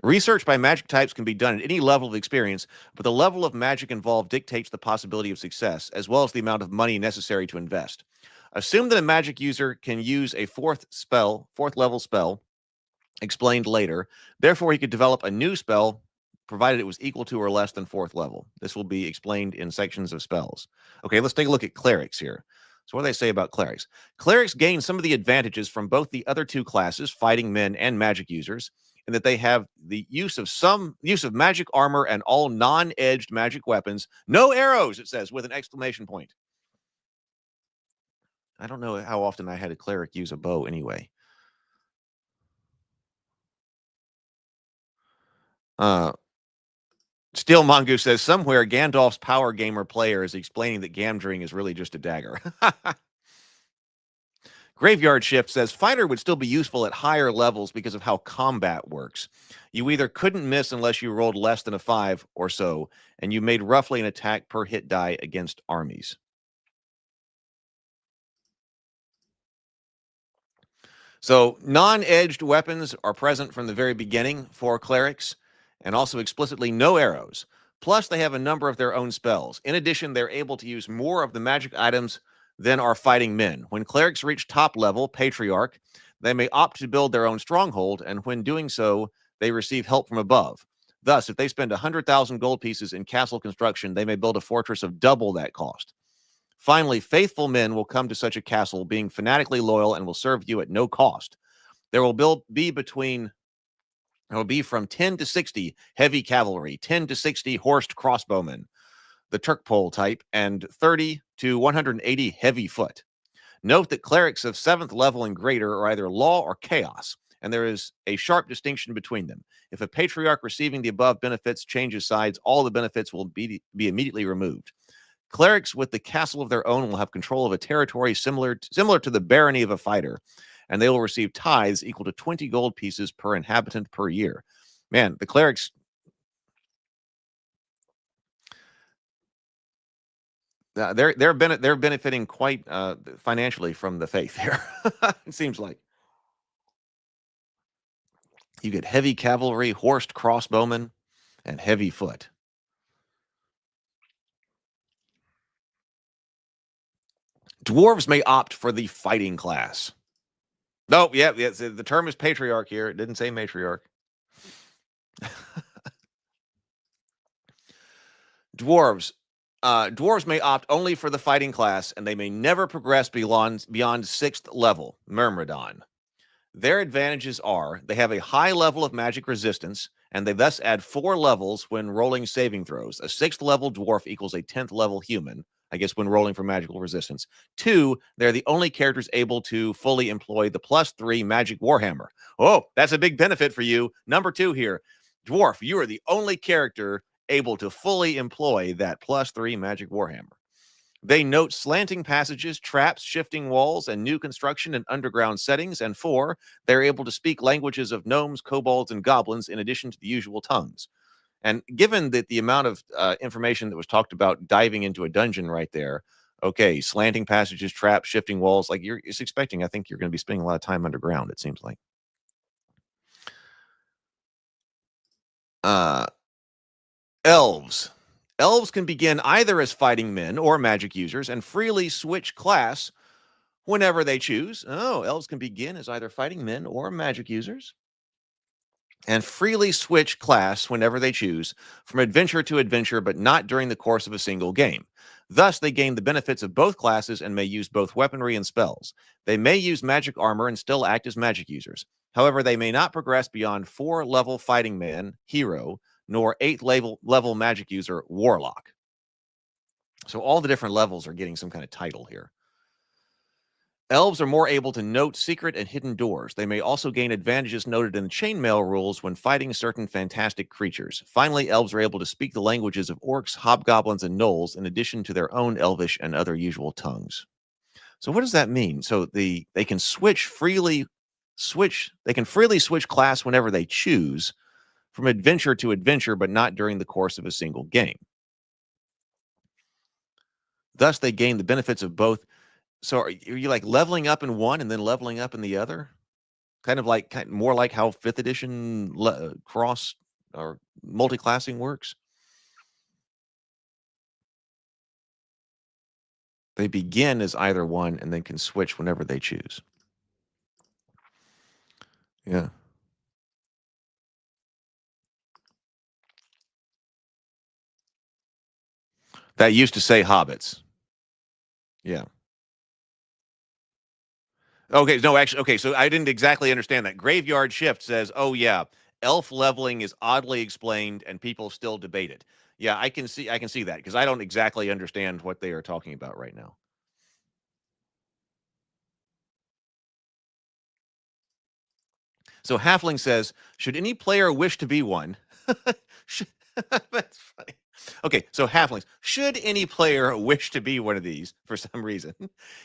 Research by magic types can be done at any level of experience, but the level of magic involved dictates the possibility of success, as well as the amount of money necessary to invest. Assume that a magic user can use a 4th level spell, explained later. Therefore, he could develop a new spell, provided it was equal to or less than 4th level. This will be explained in sections of spells. Okay, let's take a look at clerics here. So what do they say about clerics? Clerics gain some of the advantages from both the other two classes, fighting men and magic users, in that they have the use of magic armor and all non-edged magic weapons. No arrows, it says, with an exclamation point. I don't know how often I had a cleric use a bow anyway. Steel Mongoose says, somewhere Gandalf's power gamer player is explaining that Gamdring is really just a dagger. Graveyard Shift says, fighter would still be useful at higher levels because of how combat works. You either couldn't miss unless you rolled less than a 5 or so, and you made roughly an attack per hit die against armies. So non-edged weapons are present from the very beginning for clerics, and also explicitly no arrows. Plus, they have a number of their own spells. In addition, they're able to use more of the magic items than are fighting men. When clerics reach top level, Patriarch, they may opt to build their own stronghold, and when doing so, they receive help from above. Thus, if they spend 100,000 gold pieces in castle construction, they may build a fortress of double that cost. Finally, faithful men will come to such a castle, being fanatically loyal, and will serve you at no cost. There will be from 10 to 60 heavy cavalry, 10 to 60 horsed crossbowmen, the Turk pole type, and 30 to 180 heavy foot. Note that clerics of 7th level and greater are either law or chaos, and there is a sharp distinction between them. If a patriarch receiving the above benefits changes sides, all the benefits will be immediately removed. Clerics with the castle of their own will have control of a territory similar to the barony of a fighter, and they will receive tithes equal to 20 gold pieces per inhabitant per year. Man, the clerics, they're benefiting quite financially from the faith here. It seems like you get heavy cavalry, horsed crossbowmen, and heavy foot. Dwarves may opt for the fighting class. No, yeah, the term is patriarch here. It didn't say matriarch. Dwarves may opt only for the fighting class, and they may never progress beyond 6th level, Myrmidon. Their advantages are they have a high level of magic resistance, and they thus add 4 levels when rolling saving throws. A 6th level dwarf equals a 10th level human, I guess, when rolling for magical resistance. 2, they're the only characters able to fully employ the +3 magic warhammer. Oh, that's a big benefit for you. Number 2 here. Dwarf, you are the only character able to fully employ that +3 magic warhammer. They note slanting passages, traps, shifting walls, and new construction in underground settings. And 4, they're able to speak languages of gnomes, kobolds, and goblins in addition to the usual tongues. And given that the amount of information that was talked about diving into a dungeon right there, okay, slanting passages, traps, shifting walls, like you're expecting, I think you're going to be spending a lot of time underground, it seems like. Elves. Elves can begin either as fighting men or magic users and freely switch class whenever they choose. Oh, elves can begin as either fighting men or magic users and freely switch class whenever they choose from adventure to adventure, but not during the course of a single game. Thus, they gain the benefits of both classes and may use both weaponry and spells. They may use magic armor and still act as magic users. However, they may not progress beyond 4-level fighting man, hero, nor 8th level magic user, warlock. So all the different levels are getting some kind of title here. Elves are more able to note secret and hidden doors. They may also gain advantages noted in the chainmail rules when fighting certain fantastic creatures. Finally, elves are able to speak the languages of orcs, hobgoblins, and gnolls, in addition to their own elvish and other usual tongues. So what does that mean? So they can freely switch class whenever they choose from adventure to adventure, but not during the course of a single game. Thus, they gain the benefits of both. So are you like leveling up in one and then leveling up in the other? More like how 5th edition cross or multi-classing works? They begin as either one and then can switch whenever they choose. Yeah. That used to say hobbits. Yeah. Okay, no, actually, okay, so I didn't exactly understand that. Graveyard Shift says, oh, yeah, elf leveling is oddly explained and people still debate it. Yeah, I can see that because I don't exactly understand what they are talking about right now. So Halfling says, should any player wish to be one? That's funny. Okay, so Halflings, should any player wish to be one of these for some reason,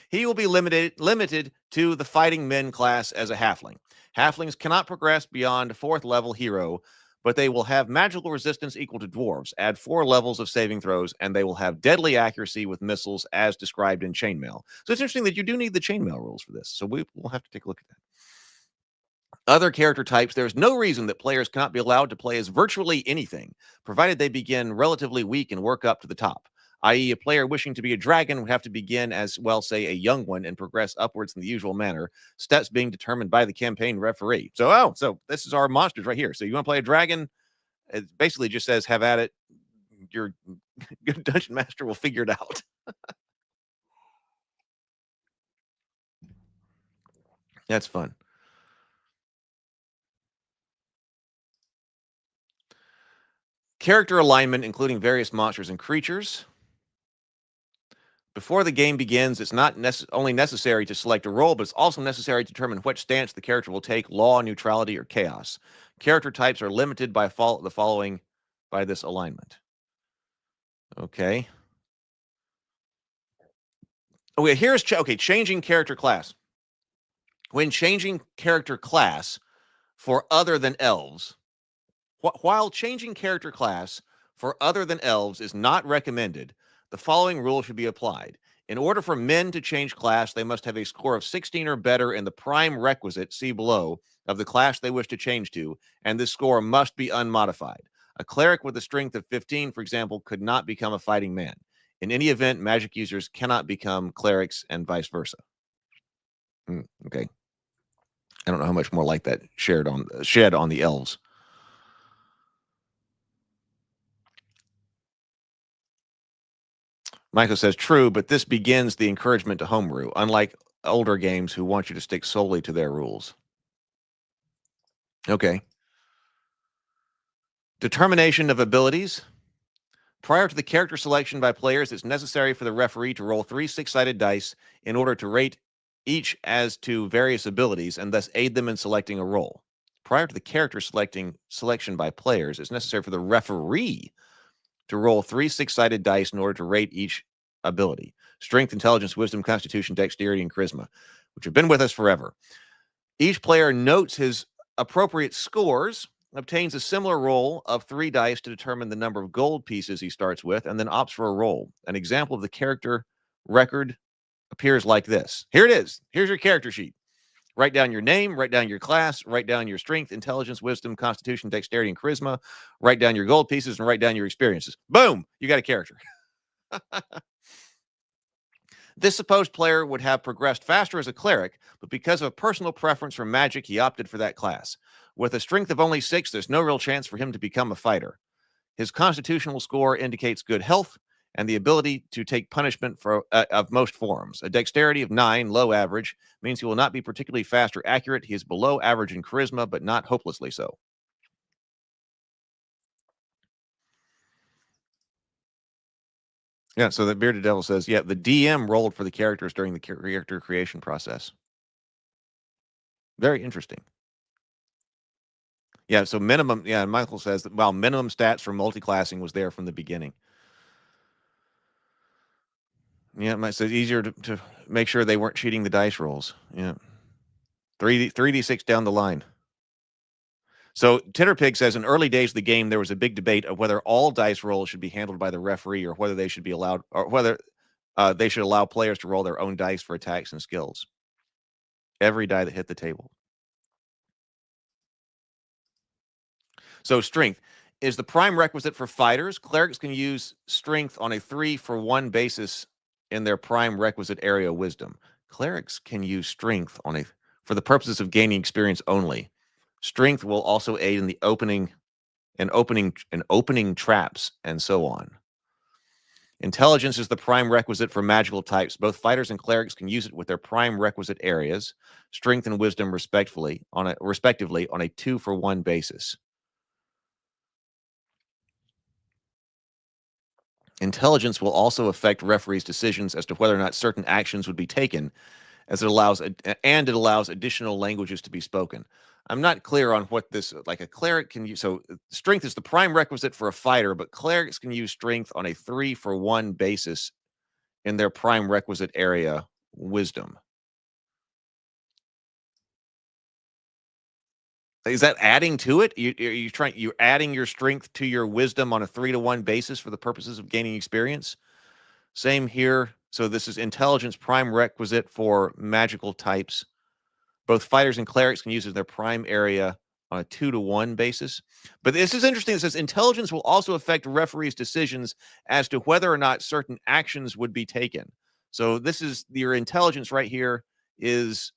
he will be limited to the fighting men class as a Halfling. Halflings cannot progress beyond 4th level hero, but they will have magical resistance equal to dwarves, add 4 levels of saving throws, and they will have deadly accuracy with missiles as described in chainmail. So it's interesting that you do need the chainmail rules for this. So we'll have to take a look at that. Other character types, there's no reason that players cannot be allowed to play as virtually anything, provided they begin relatively weak and work up to the top. I.e., a player wishing to be a dragon would have to begin as, well, say, a young one and progress upwards in the usual manner, steps being determined by the campaign referee. So this is our monsters right here. So you want to play a dragon? It basically just says, have at it. Your good dungeon master will figure it out. That's fun. Character alignment, including various monsters and creatures. Before the game begins, it's not only necessary to select a role, but it's also necessary to determine which stance the character will take: law, neutrality, or chaos. Character types are limited by the following by this alignment. Okay. Okay, here's changing character class. When changing character class for other than elves, while changing character class for other than elves is not recommended, the following rule should be applied. In order for men to change class, they must have a score of 16 or better in the prime requisite, see below, of the class they wish to change to, and this score must be unmodified. A cleric with a strength of 15, for example, could not become a fighting man. In any event, magic users cannot become clerics and vice versa. Okay. I don't know how much more like that shed on the elves. Michael says, true, but this begins the encouragement to homebrew, unlike older games who want you to stick solely to their rules. Okay. Determination of abilities. Prior to the character selection by players, it's necessary for the referee to roll 3 6-sided dice in order to rate each as to various abilities and thus aid them in selecting a role. Prior to the character selection by players, it's necessary for the referee to roll 3 6-sided dice in order to rate each ability: strength, intelligence, wisdom, constitution, dexterity, and charisma, which have been with us forever. Each player notes his appropriate scores, obtains a similar roll of 3 dice to determine the number of gold pieces he starts with, and then opts for a roll. An example of the character record appears like this. Here it is. Here's your character sheet. Write down your name, write down your class, write down your strength, intelligence, wisdom, constitution, dexterity, and charisma, write down your gold pieces, and write down your experiences. Boom, you got a character. This supposed player would have progressed faster as a cleric, but because of a personal preference for magic, he opted for that class. With a strength of only 6, there's no real chance for him to become a fighter. His constitutional score indicates good health and the ability to take punishment of most forms. A dexterity of 9, low average, means he will not be particularly fast or accurate. He is below average in charisma, but not hopelessly so. Yeah, so the Bearded Devil says, yeah, the DM rolled for the characters during the character creation process. Very interesting. Yeah, so minimum, yeah, Michael says that, well, minimum stats for multi-classing was there from the beginning. Yeah, it says easier to make sure they weren't cheating the dice rolls. Yeah. 3d6 down the line. So Titterpig says, in early days of the game, there was a big debate of whether all dice rolls should be handled by the referee or whether they should be allowed, or whether they should allow players to roll their own dice for attacks and skills. Every die that hit the table. So strength is the prime requisite for fighters. Clerics can use strength on a 3-for-1 basis in their prime requisite area of wisdom. Clerics can use strength for the purposes of gaining experience only. Strength will also aid in the opening traps and so on. Intelligence is the prime requisite for magical types. Both fighters and clerics can use it with their prime requisite areas, strength and wisdom respectively, on a 2-for-1 basis. Intelligence will also affect referees' decisions as to whether or not certain actions would be taken, as it allows additional languages to be spoken. I'm not clear on what this, like a cleric can use. So strength is the prime requisite for a fighter, but clerics can use strength on a 3-for-1 basis in their prime requisite area, wisdom. Is that adding to it? You're adding your strength to your wisdom on a 3-to-1 basis for the purposes of gaining experience? Same here. So this is intelligence prime requisite for magical types. Both fighters and clerics can use it in their prime area on a 2-to-1 basis. But this is interesting. It says intelligence will also affect referees' decisions as to whether or not certain actions would be taken. So this is your intelligence right here is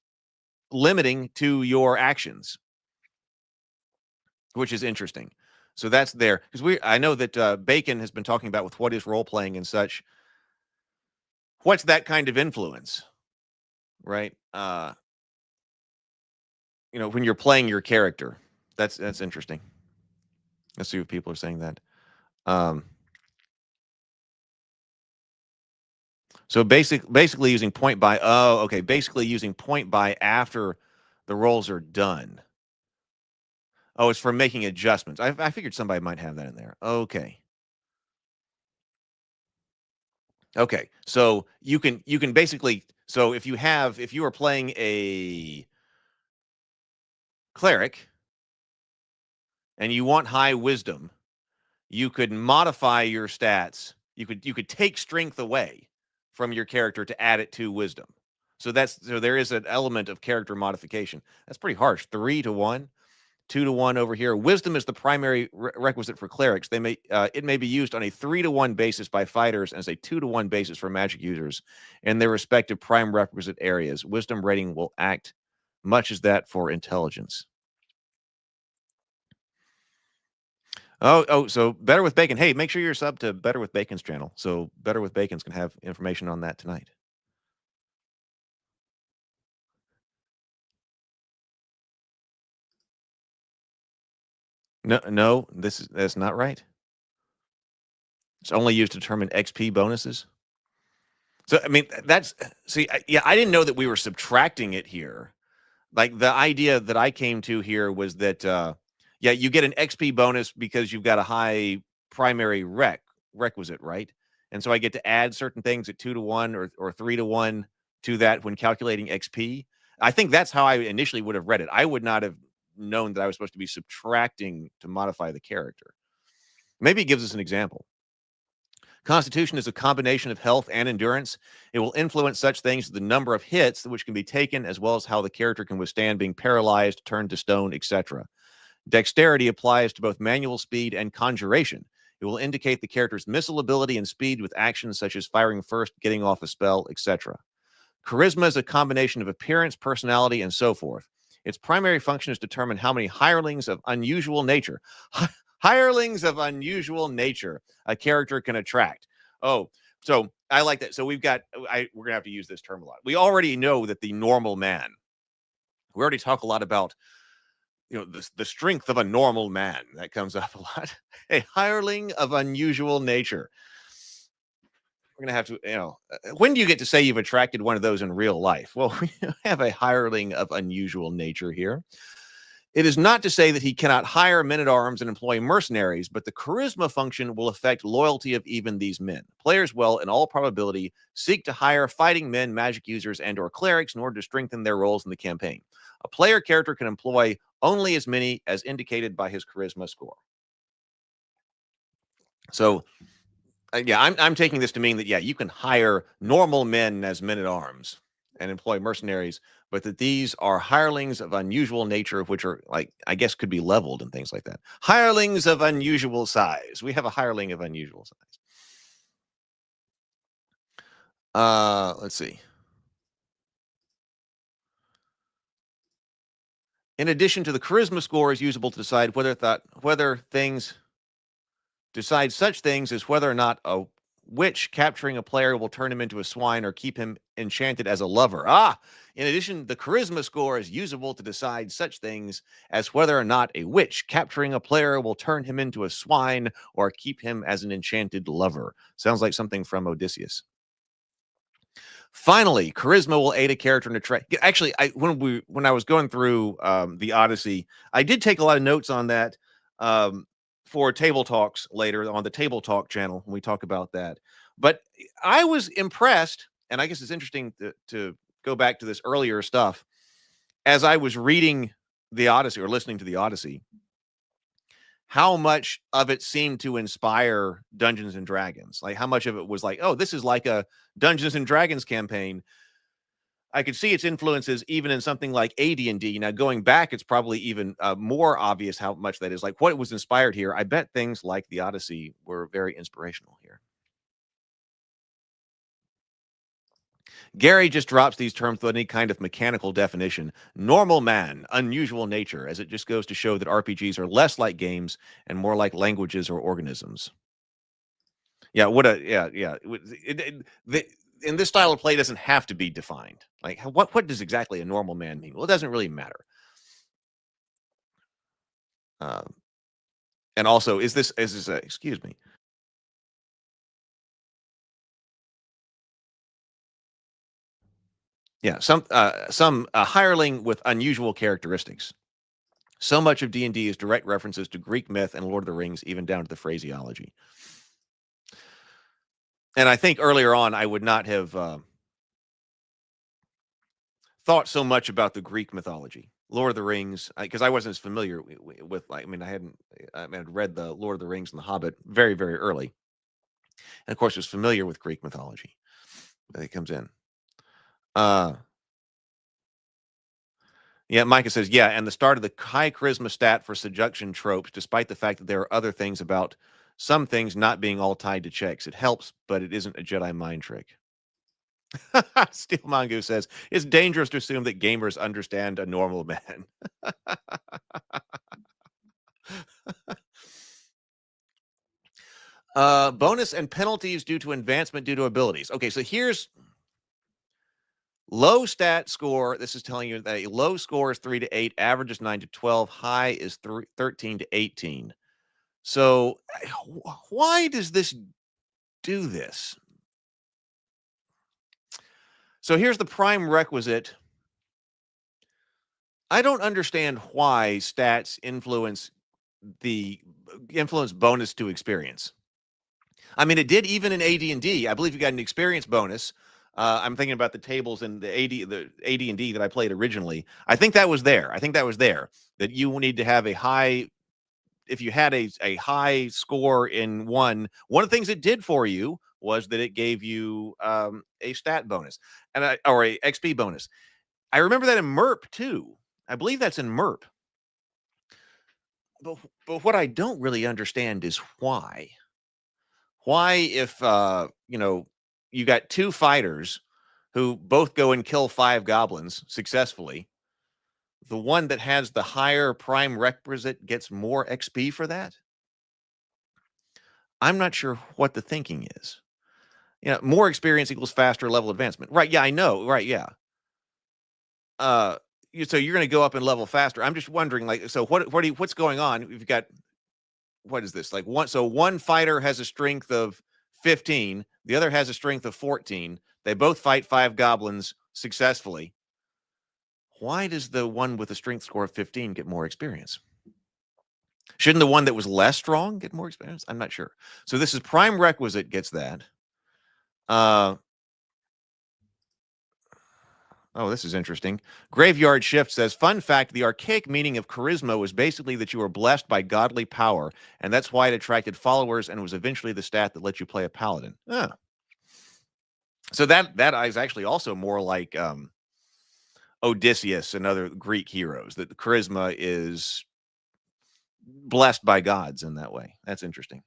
limiting to your actions, which is interesting. So that's there, because I know that Bacon has been talking about with what is role playing and such. What's that kind of influence, right? When you're playing your character, that's interesting. Let's see if people are saying that. So basically using point by. Oh, okay. Basically using point by after the rolls are done. Oh, it's for making adjustments. I figured somebody might have that in there. Okay. Okay. So you can basically, so if you are playing a cleric and you want high wisdom, you could modify your stats. You could take strength away from your character to add it to wisdom. So there is an element of character modification. That's pretty harsh. 3 to 1, 2 to 1 over here. Wisdom is the primary requisite for clerics. It may be used on a 3 to 1 basis by fighters and as a 2 to 1 basis for magic users in their respective prime requisite areas. Wisdom rating will act much as that for intelligence. So Better with Bacon. Hey, make sure you're sub to Better with Bacon's channel. So Better with Bacon's can have information on that tonight. No, that's not right. It's only used to determine XP bonuses. So I mean, I didn't know that we were subtracting it here. Like the idea that I came to here was that you get an XP bonus because you've got a high primary requisite, right? And so I get to add certain things at 2 to 1 or 3 to 1 to that when calculating XP. I think that's how I initially would have read it. I would not have known that I was supposed to be subtracting to modify the character. Maybe it gives us an example. Constitution is a combination of health and endurance. It will influence such things as the number of hits which can be taken, as well as how the character can withstand being paralyzed, turned to stone, etc. Dexterity applies to both manual speed and conjuration. It will indicate the character's missile ability and speed with actions such as firing first, getting off a spell, etc. Charisma is a combination of appearance, personality, and so forth. Its primary function is to determine how many hirelings of unusual nature a character can attract. Oh, so I like that. So we're going to have to use this term a lot. We already know that the normal man, we already talk a lot about, the strength of a normal man. That comes up a lot. A hireling of unusual nature. We're going to have to, when do you get to say you've attracted one of those in real life? Well, we have a hireling of unusual nature here. It is not to say that he cannot hire men-at-arms and employ mercenaries, but the charisma function will affect loyalty of even these men. Players will, in all probability, seek to hire fighting men, magic users, and or clerics in order to strengthen their roles in the campaign. A player character can employ only as many as indicated by his charisma score. So, I'm taking this to mean that, you can hire normal men as men-at-arms and employ mercenaries, but that these are hirelings of unusual nature, which are, I guess, could be leveled and things like that. Hirelings of unusual size. We have a hireling of unusual size. Let's see. In addition to the charisma score is usable to decide decide such things as whether or not a witch capturing a player will turn him into a swine or keep him enchanted as a lover. In addition, the charisma score is usable to decide such things as whether or not a witch capturing a player will turn him into a swine or keep him as an enchanted lover. Sounds like something from Odysseus. Finally, charisma will aid a character in a trait. Actually, when I was going through the Odyssey, I did take a lot of notes on that for table talks later on the Table Talk channel when we talk about that. But I was impressed, and I guess it's interesting to go back to this earlier stuff as I was reading the Odyssey or listening to the Odyssey, how much of it seemed to inspire Dungeons and Dragons. Like how much of it was like, oh, this is like a Dungeons and Dragons campaign. I could see its influences even in something like OD&D. Now, going back, it's probably even more obvious how much that is. Like what was inspired here. I bet things like the Odyssey were very inspirational here. Gary just drops these terms with any kind of mechanical definition. Normal man, unusual nature, as it just goes to show that RPGs are less like games and more like languages or organisms. Yeah, in this style of play doesn't have to be defined. Like, what does exactly a normal man mean? Well, it doesn't really matter. And also, is this excuse me? Yeah, some hireling with unusual characteristics. So much of D&D is direct references to Greek myth and Lord of the Rings, even down to the phraseology. And I think earlier on, I would not have thought so much about the Greek mythology, Lord of the Rings, because I wasn't as familiar with. I mean, I'd read the Lord of the Rings and the Hobbit very, very early, and of course, was familiar with Greek mythology. But it comes in. Yeah, Micah says, yeah, and the start of the high charisma stat for seduction tropes, despite the fact that there are other things about some things not being all tied to checks. It helps, but it isn't a Jedi mind trick. Steel Mongoose says, it's dangerous to assume that gamers understand a normal man. Bonus and penalties due to advancement due to abilities. Okay, so here's low stat score. This is telling you that a low score is 3 to 8, average is 9 to 12, high is 13 to 18. So why does this do this? So here's the prime requisite. I don't understand why stats influence bonus to experience. I mean, it did even in AD&D. I believe you got an experience bonus. I'm thinking about the tables in the AD&D that I played originally. I think that was there. That you need to have a high. If you had a high score in one of the things it did for you was that it gave you a stat bonus or a XP bonus. I remember that in MERP too. I believe that's in MERP. But what I don't really understand is why. Why, if you got two fighters who both go and kill 5 goblins successfully, the one that has the higher prime requisite gets more XP for that? I'm not sure what the thinking is. More experience equals faster level advancement. Right, yeah, I know. Right, yeah. So you're going to go up in level faster. I'm just wondering, like, so what's going on? We've got, what is this? Like one fighter has a strength of 15, the other has a strength of 14. They both fight 5 goblins successfully. Why does the one with a strength score of 15 get more experience? Shouldn't the one that was less strong get more experience? I'm not sure. So this is prime requisite gets that. Oh, this is interesting. Graveyard Shift says, fun fact, the archaic meaning of charisma was basically that you were blessed by godly power, and that's why it attracted followers and was eventually the stat that let you play a paladin. So that is actually also more like Odysseus and other Greek heroes, that the charisma is blessed by gods in that way. That's interesting.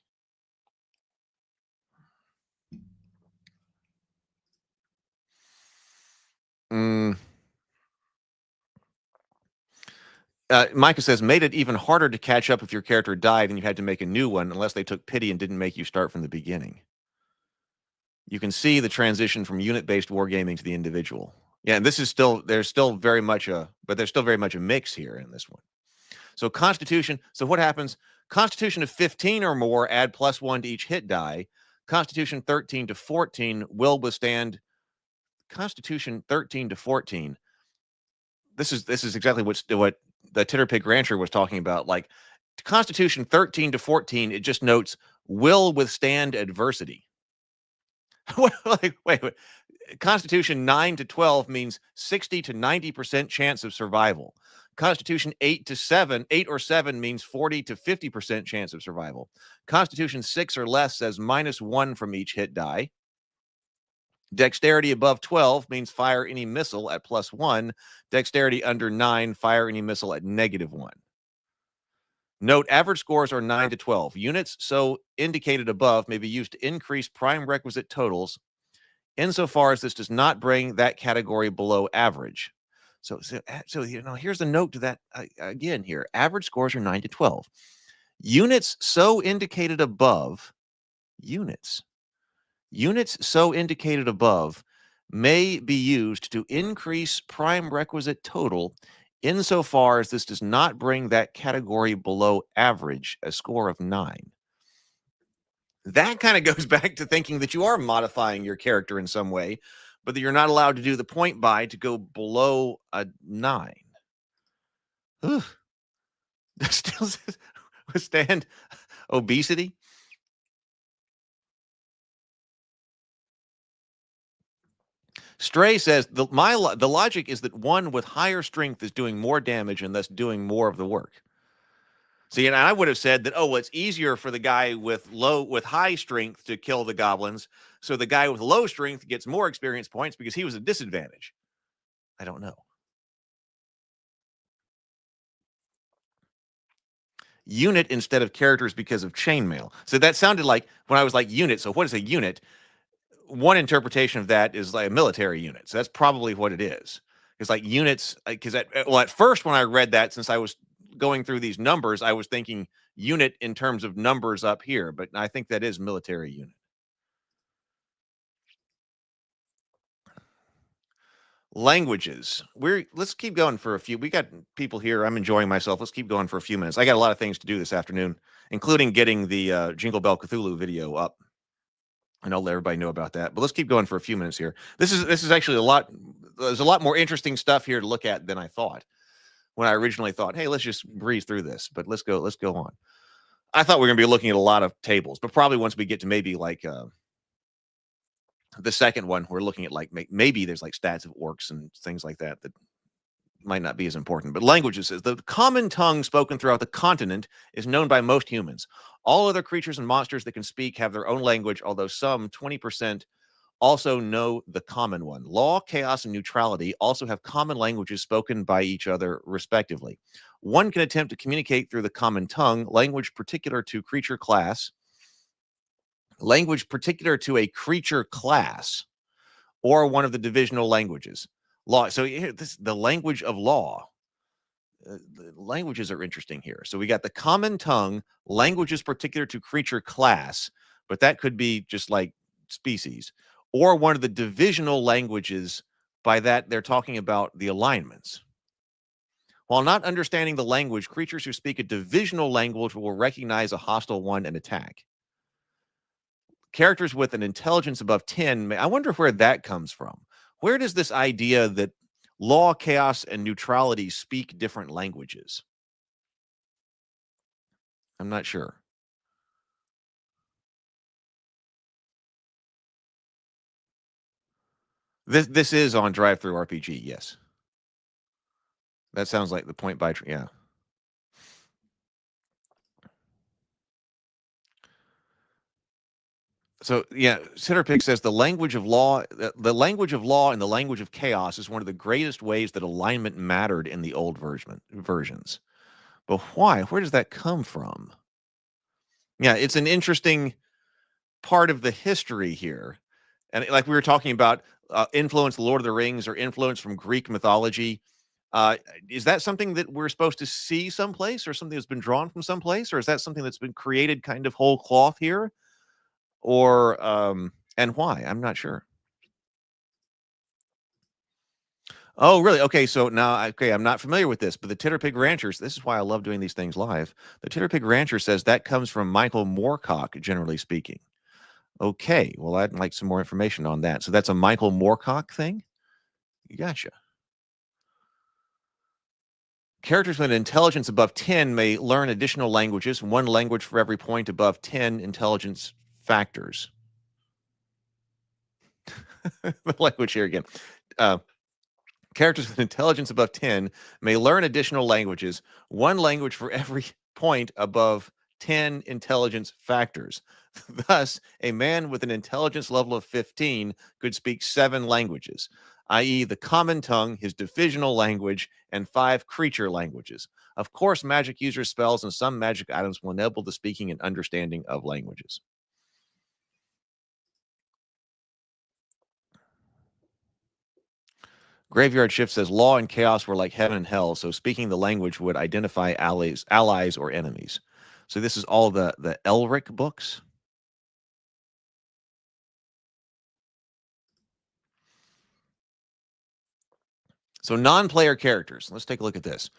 Micah says, made it even harder to catch up if your character died and you had to make a new one unless they took pity and didn't make you start from the beginning. You can see the transition from unit-based wargaming to the individual. Yeah, and this is there's still very much a mix here in this one. So Constitution, so what happens? Constitution of 15 or more, add +1 to each hit die. Constitution 13 to 14 will withstand. Constitution 13 to 14. This is exactly what the Titterpig Rancher was talking about. Like Constitution 13 to 14, it just notes will withstand adversity. Wait. Constitution 9 to 12 means 60 to 90% chance of survival. Constitution 8 or 7 means 40 to 50% chance of survival. Constitution 6 or less says -1 from each hit die. Dexterity above 12 means fire any missile at +1. Dexterity under 9, fire any missile at -1. Note, average scores are 9 to 12. Units so indicated above may be used to increase prime requisite totals insofar as this does not bring that category below average. So here's the note to that again here. Average scores are 9 to 12. Units so indicated above, units so indicated above may be used to increase prime requisite total insofar as this does not bring that category below average, a score of 9. That kind of goes back to thinking that you are modifying your character in some way, but that you're not allowed to do the point buy to go below a 9. Ugh. Still withstand obesity. Stray says the logic is that one with higher strength is doing more damage and thus doing more of the work. See, and I would have said that, it's easier for the guy with high strength to kill the goblins, so the guy with low strength gets more experience points because he was a disadvantage. I don't know. Unit instead of characters because of chainmail. So that sounded like when I was like unit. So what is a unit? One interpretation of that is like a military unit. So that's probably what it is. It's like units, because at first when I read that, since I was going through these numbers, I was thinking unit in terms of numbers up here, but I think that is military unit. Languages. Let's keep going for a few. We got people here. I'm enjoying myself. Let's keep going for a few minutes. I got a lot of things to do this afternoon, including getting the Jingle Bell Cthulhu video up. And I'll let everybody know about that. But let's keep going for a few minutes here. This is actually a lot. There's a lot more interesting stuff here to look at than I thought. When I originally thought, hey, let's just breeze through this. But let's go on. I thought we were going to be looking at a lot of tables, but probably once we get to maybe like the second one, we're looking at like maybe there's like stats of orcs and things like that might not be as important. But languages says the common tongue spoken throughout the continent is known by most humans. All other creatures and monsters that can speak have their own language, although some 20% also know the common one. Law, chaos, and neutrality also have common languages spoken by each other, respectively. One can attempt to communicate through the common tongue, language particular to a creature class, or one of the divisional languages. Law. So here, the language of law. The languages are interesting here. So we got the common tongue, languages particular to creature class, but that could be just like species, or one of the divisional languages. By that, they're talking about the alignments. While not understanding the language, creatures who speak a divisional language will recognize a hostile one and attack. Characters with an intelligence above 10, I wonder where that comes from. Where does this idea that law, chaos, and neutrality speak different languages? I'm not sure. This is on Drive-Thru RPG, yes. That sounds like the point by, yeah. So yeah, Sitterpick says the language of law and the language of chaos is one of the greatest ways that alignment mattered in the old versions. But why? Where does that come from? Yeah, it's an interesting part of the history here. And like we were talking about influence Lord of the Rings or influence from Greek mythology. Is that something that we're supposed to see someplace, or something that's been drawn from someplace, or is that something that's been created kind of whole cloth here? Or and why? I'm not sure. Oh, really? Okay, so now, I'm not familiar with this, but the Titterpig Ranchers, this is why I love doing these things live. The Titterpig Rancher says that comes from Michael Moorcock, generally speaking. Okay, well, I'd like some more information on that. So that's a Michael Moorcock thing? Gotcha. Characters with an intelligence above 10 may learn additional languages, one language for every point above 10 intelligence factors. The language here again. Characters with intelligence above 10 may learn additional languages, one language for every point above 10 intelligence factors. Thus, a man with an intelligence level of 15 could speak 7 languages, i.e. the common tongue, his divisional language, and 5 creature languages. Of course, magic user spells and some magic items will enable the speaking and understanding of languages. Graveyard Shift says law and chaos were like heaven and hell, so speaking the language would identify allies or enemies. So this is all the Elric books. So non-player characters. Let's take a look at this.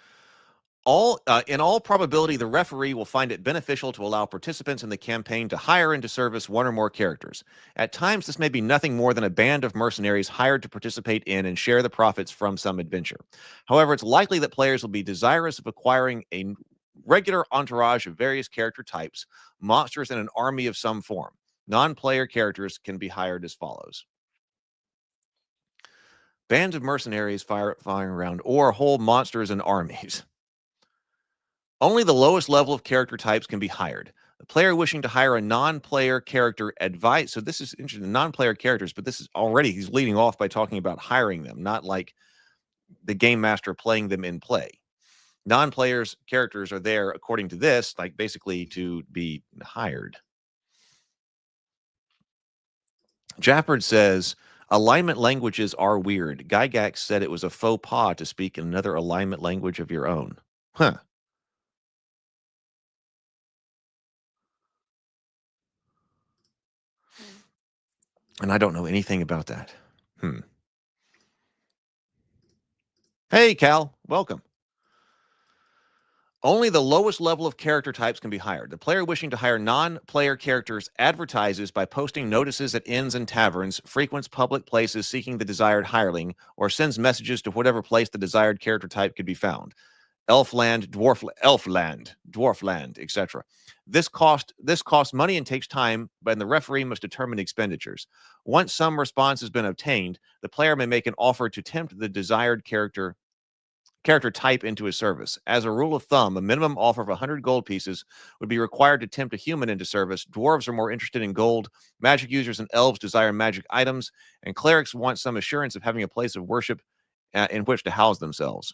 In all probability, the referee will find it beneficial to allow participants in the campaign to hire into service one or more characters. At times, this may be nothing more than a band of mercenaries hired to participate in and share the profits from some adventure. However, it's likely that players will be desirous of acquiring a regular entourage of various character types, monsters, and an army of some form. Non-player characters can be hired as follows. Bands of mercenaries firing around, or whole monsters and armies. Only the lowest level of character types can be hired. The player wishing to hire a non-player character advice. So this is interesting, non-player characters, but this is already, he's leading off by talking about hiring them, not like the game master playing them in play. Non-players characters are there, according to this, like basically to be hired. Jafford says, alignment languages are weird. Gygax said it was a faux pas to speak in another alignment language of your own. Huh. And I don't know anything about that. Hey, Cal. Welcome. Only the lowest level of character types can be hired. The player wishing to hire non-player characters advertises by posting notices at inns and taverns, frequents public places seeking the desired hireling, or sends messages to whatever place the desired character type could be found. Elfland, dwarfland, etc. This costs money and takes time, but the referee must determine expenditures. Once some response has been obtained, the player may make an offer to tempt the desired character type into his service. As a rule of thumb, a minimum offer of 100 gold pieces would be required to tempt a human into service. Dwarves are more interested in gold. Magic users and elves desire magic items, and clerics want some assurance of having a place of worship in which to house themselves.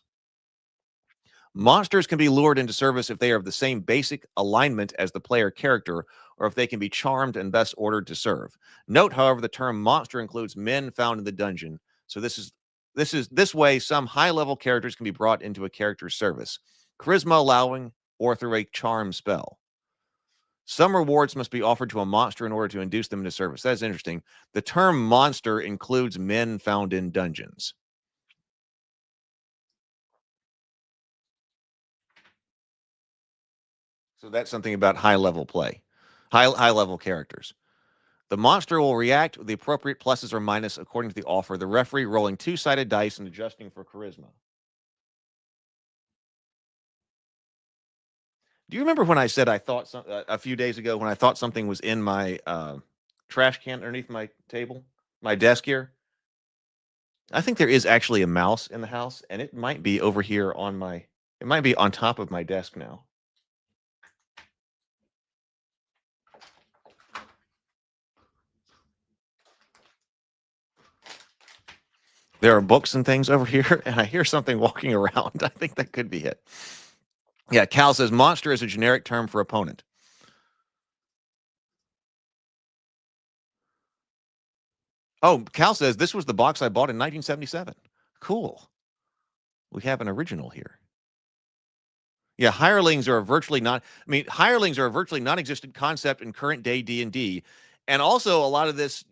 Monsters can be lured into service if they are of the same basic alignment as the player character, or if they can be charmed and thus ordered to serve. Note, however, the term monster includes men found in the dungeon. So this way, some high-level characters can be brought into a character's service. Charisma allowing, or through a charm spell. Some rewards must be offered to a monster in order to induce them into service. That's interesting. The term monster includes men found in dungeons. So that's something about high-level play, high-level characters. The monster will react with the appropriate pluses or minus according to the offer. The referee rolling two-sided dice and adjusting for charisma. Do you remember when I said I thought a few days ago when I thought something was in my trash can underneath my table, my desk here? I think there is actually a mouse in the house, and it might be over here it might be on top of my desk now. There are books and things over here, and I hear something walking around. I think that could be it. Yeah, Cal says monster is a generic term for opponent. Oh, Cal says this was the box I bought in 1977. Cool. We have an original here. Yeah, hirelings are a virtually hirelings are a virtually non-existent concept in current day D&D, and also a lot of this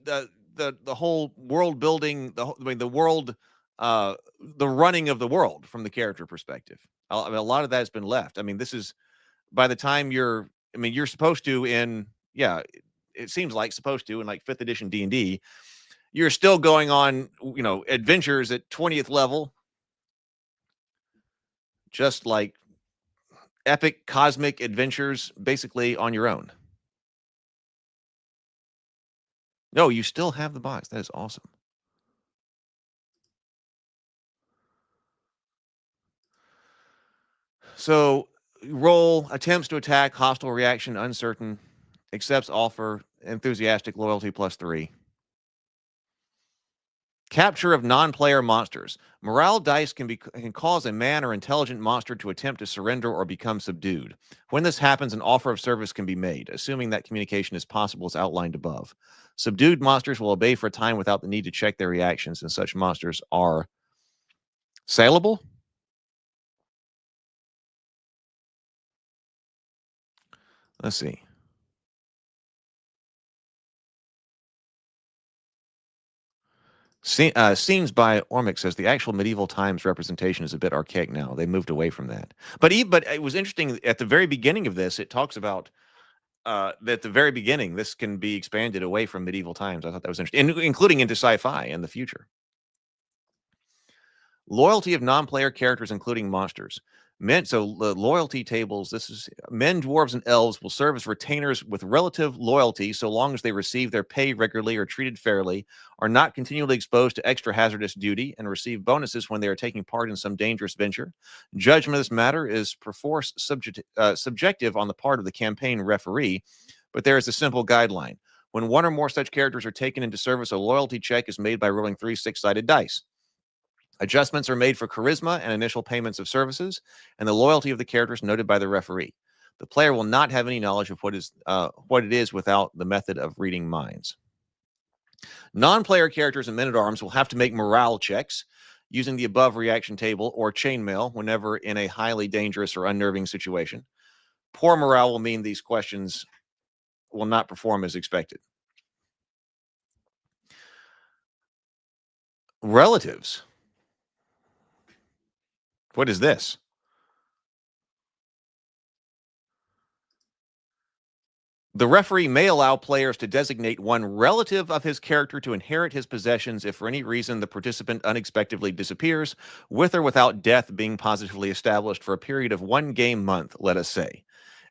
the whole world building, the world, the running of the world from the character perspective. A lot of that has been left. This is by the time you're supposed to it seems like supposed to in like 5th edition D&D, you're still going on, adventures at 20th level, just like epic cosmic adventures basically on your own. No, you still have the box. That is awesome. So roll, attempts to attack, hostile reaction, uncertain, accepts offer, enthusiastic, loyalty +3. Capture of non-player monsters. Morale dice can cause a man or intelligent monster to attempt to surrender or become subdued. When this happens, an offer of service can be made, assuming that communication is possible as outlined above. Subdued monsters will obey for a time without the need to check their reactions, and such monsters are Saleable? Let's see. Scenes by Ormic says the actual medieval times representation is a bit archaic now. They moved away from that. But it was interesting at the very beginning of this. It talks about that at the very beginning, this can be expanded away from medieval times. I thought that was interesting, including into sci-fi in the future. Loyalty of non-player characters, including monsters. Loyalty tables, this is men, dwarves, and elves will serve as retainers with relative loyalty so long as they receive their pay regularly or treated fairly, are not continually exposed to extra hazardous duty, and receive bonuses when they are taking part in some dangerous venture. Judgment of this matter is perforce subjective on the part of the campaign referee, but there is a simple guideline. When one or more such characters are taken into service, a loyalty check is made by rolling 3 6-sided dice. Adjustments are made for charisma and initial payments of services, and the loyalty of the characters noted by the referee. The player will not have any knowledge of what it is without the method of reading minds. Non-player characters and men-at-arms will have to make morale checks using the above reaction table or chainmail whenever in a highly dangerous or unnerving situation. Poor morale will mean these questions will not perform as expected. Relatives. What is this? The referee may allow players to designate one relative of his character to inherit his possessions if for any reason the participant unexpectedly disappears, with or without death being positively established for a period of 1 game month, let us say.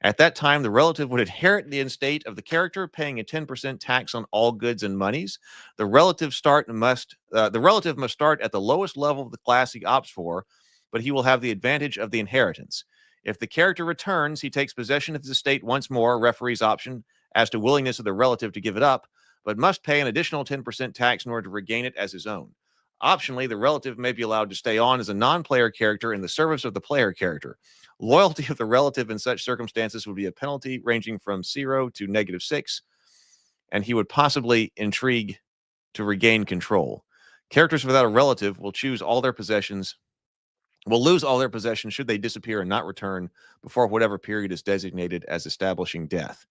At that time, the relative would inherit the estate of the character, paying a 10% tax on all goods and monies. The relative must start at the lowest level of the class he opts for, but he will have the advantage of the inheritance. If the character returns, he takes possession of his estate once more, referee's option as to willingness of the relative to give it up, but must pay an additional 10% tax in order to regain it as his own. Optionally, the relative may be allowed to stay on as a non-player character in the service of the player character. Loyalty of the relative in such circumstances would be a penalty ranging from 0 to -6, and he would possibly intrigue to regain control. Characters without a relative will lose all their possessions should they disappear and not return before whatever period is designated as establishing death.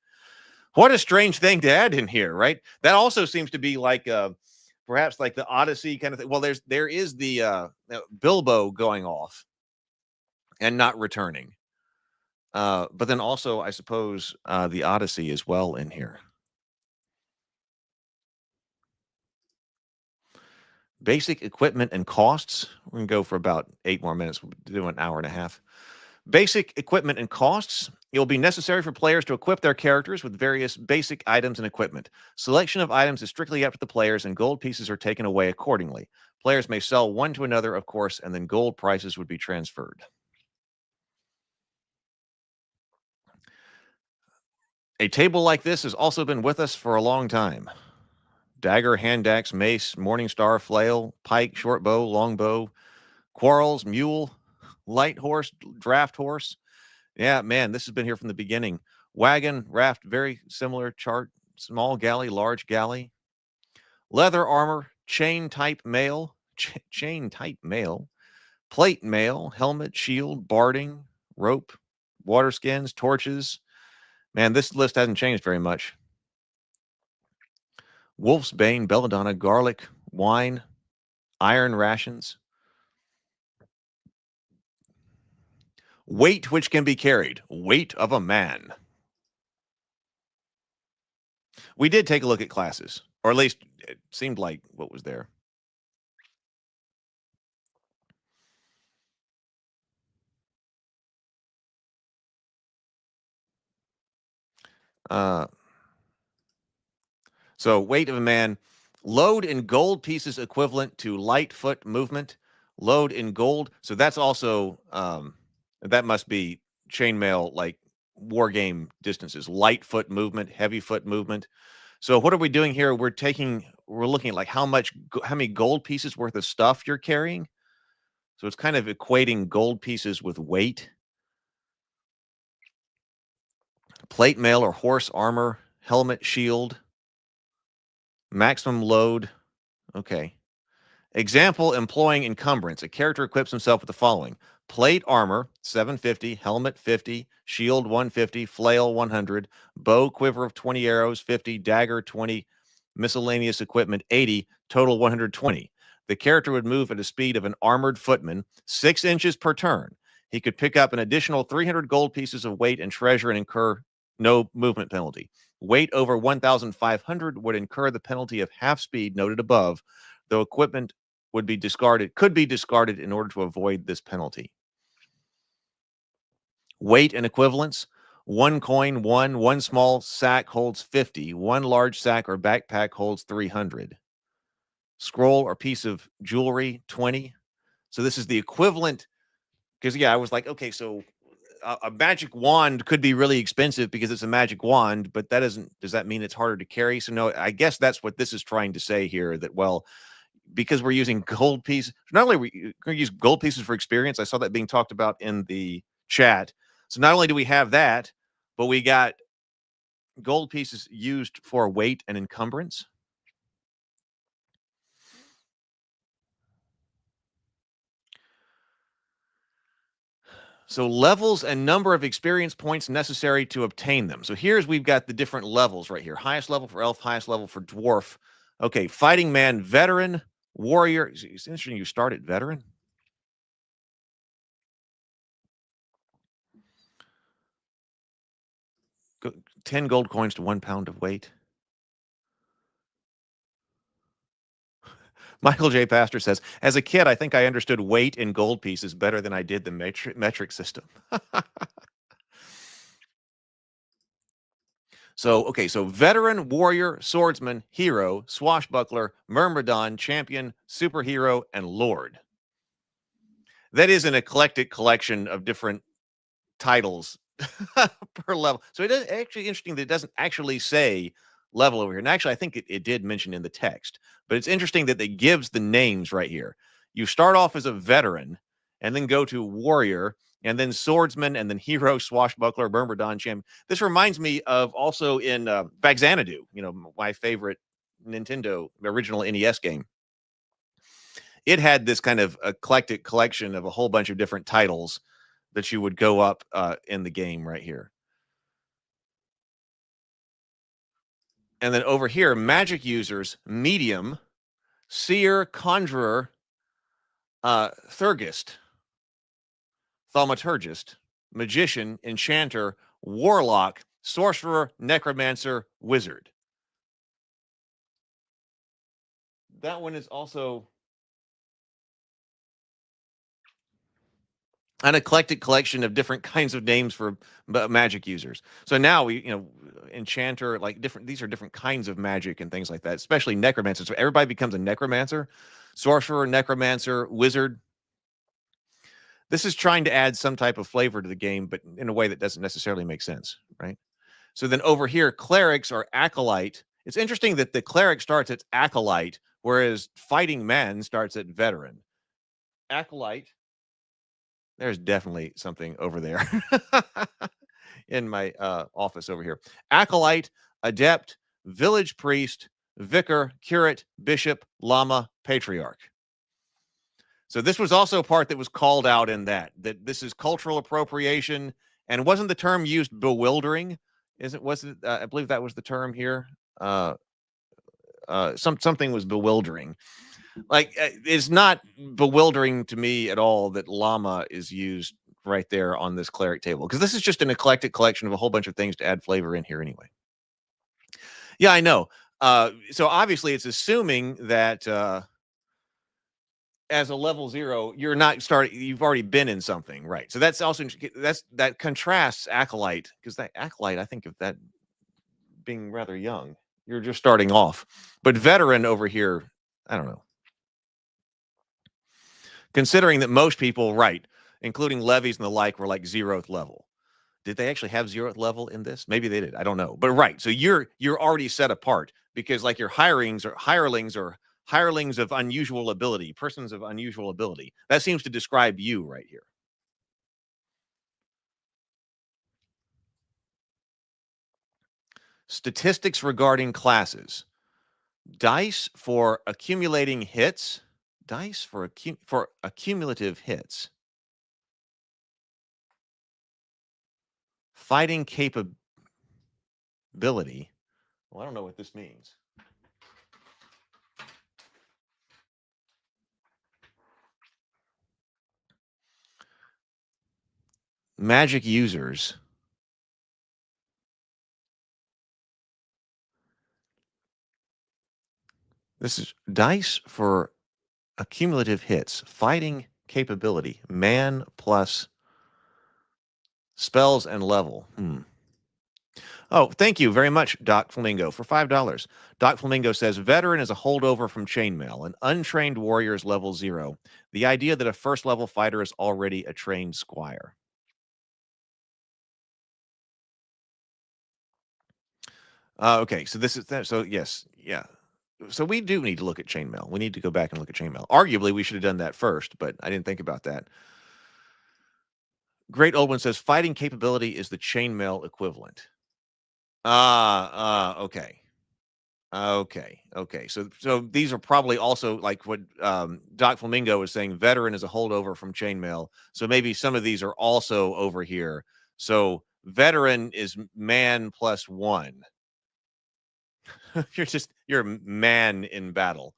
What a strange thing to add in here, right? That also seems to be like perhaps like the Odyssey kind of thing. Well, there is the Bilbo going off and not returning. But then also, I suppose, the Odyssey as well in here. Basic equipment and costs. We're going to go for about 8 more minutes. We'll do an hour and a half. Basic equipment and costs. It will be necessary for players to equip their characters with various basic items and equipment. Selection of items is strictly up to the players, and gold pieces are taken away accordingly. Players may sell one to another, of course, and then gold prices would be transferred. A table like this has also been with us for a long time. Dagger, hand axe, mace, morningstar, flail, pike, short bow, long bow, quarrels, mule, light horse, draft horse. Yeah, man, this has been here from the beginning. Wagon, raft, very similar chart. Small galley, large galley. Leather armor, chain type mail, plate mail, helmet, shield, barding, rope, water skins, torches. Man, this list hasn't changed very much. Wolf's bane, belladonna, garlic, wine, iron rations. Weight which can be carried. Weight of a man. We did take a look at classes, or at least it seemed like what was there. So weight of a man, load in gold pieces equivalent to light foot movement, load in gold. So that's also, that must be chainmail, like war game distances, light foot movement, heavy foot movement. So what are we doing here? We're looking at like how many gold pieces worth of stuff you're carrying. So it's kind of equating gold pieces with weight. Plate mail or horse armor, helmet, shield, maximum load. Okay. Example, employing encumbrance. A character equips himself with the following: plate armor, 750, helmet, 50, shield, 150, flail, 100, bow, quiver of 20 arrows, 50, dagger, 20, miscellaneous equipment, 80, total 120. The character would move at a speed of an armored footman, 6 inches per turn. He could pick up an additional 300 gold pieces of weight and treasure and incur no movement penalty. Weight over 1,500 would incur the penalty of half speed noted above, though equipment could be discarded in order to avoid this penalty. Weight and equivalence: 1 coin, 1 small sack holds 50, 1 large sack or backpack holds 300. Scroll or piece of jewelry, 20. So this is the equivalent, because I was like, okay, so a magic wand could be really expensive because it's a magic wand, but does that mean it's harder to carry? So no, I guess that's what this is trying to say here, that, well, because we're using gold pieces, not only are we going to use gold pieces for experience, I saw that being talked about in the chat. So not only do we have that, but we got gold pieces used for weight and encumbrance. So levels and number of experience points necessary to obtain them. So we've got the different levels right here. Highest level for elf, highest level for dwarf. Okay, fighting man, veteran, warrior. It's interesting you start at veteran. 10 gold coins to 1 pound of weight. Michael J. Pastor says, as a kid, I think I understood weight in gold pieces better than I did the metric system. So veteran, warrior, swordsman, hero, swashbuckler, myrmidon, champion, superhero, and lord. That is an eclectic collection of different titles per level. So it is actually interesting that it doesn't actually say level over here. And actually, I think it did mention in the text, but it's interesting that it gives the names right here. You start off as a veteran and then go to warrior and then swordsman and then hero, swashbuckler, myrmidon, champion. This reminds me of also in Xanadu, my favorite Nintendo original NES game. It had this kind of eclectic collection of a whole bunch of different titles that you would go up in the game right here. And then over here, magic users: medium, seer, conjurer, thurgist, thaumaturgist, magician, enchanter, warlock, sorcerer, necromancer, wizard. That one is also an eclectic collection of different kinds of names for magic users. So now enchanter, these are different kinds of magic and things like that, especially necromancer. So everybody becomes a necromancer, sorcerer, necromancer, wizard. This is trying to add some type of flavor to the game, but in a way that doesn't necessarily make sense, right? So then over here, clerics are acolyte. It's interesting that the cleric starts at acolyte, whereas fighting man starts at veteran. Acolyte. There's definitely something over there in my office over here. Acolyte, adept, village priest, vicar, curate, bishop, lama, patriarch. So this was also a part that was called out in that this is cultural appropriation. And wasn't the term used bewildering? I believe that was the term here. Something was bewildering. It's not bewildering to me at all that llama is used right there on this cleric table, because this is just an eclectic collection of a whole bunch of things to add flavor in here anyway. Yeah, I know. So obviously it's assuming that as a level 0, you're not starting, you've already been in something, right? So that's also, that contrasts acolyte, because that acolyte, I think of that being rather young. You're just starting off. But veteran over here, I don't know. Considering that most people, right, including levies and the like, were like 0th level. Did they actually have 0th level in this? Maybe they did. I don't know. But right, so you're already set apart, because like your hirelings or hirelings of unusual ability, persons of unusual ability. That seems to describe you right here. Statistics regarding classes. Dice for accumulating hits, Dice for accumulative hits. Fighting capability. Well, I don't know what this means. Magic users. This is dice for accumulative hits. Fighting capability. Man plus spells and level. Oh, thank you very much, Doc Flamingo, for $5. Doc Flamingo says, veteran is a holdover from chainmail. An untrained warrior is level 0. The idea that a first level fighter is already a trained squire. Okay, so this is that. So yes, yeah. So we do need to look at chainmail. We need to go back and look at chainmail. Arguably, we should have done that first, but I didn't think about that. Great Old One says, fighting capability is the chainmail equivalent. Okay. Okay. So these are probably also like what Doc Flamingo was saying. Veteran is a holdover from chainmail. So maybe some of these are also over here. So veteran is man plus 1. you're a man in battle,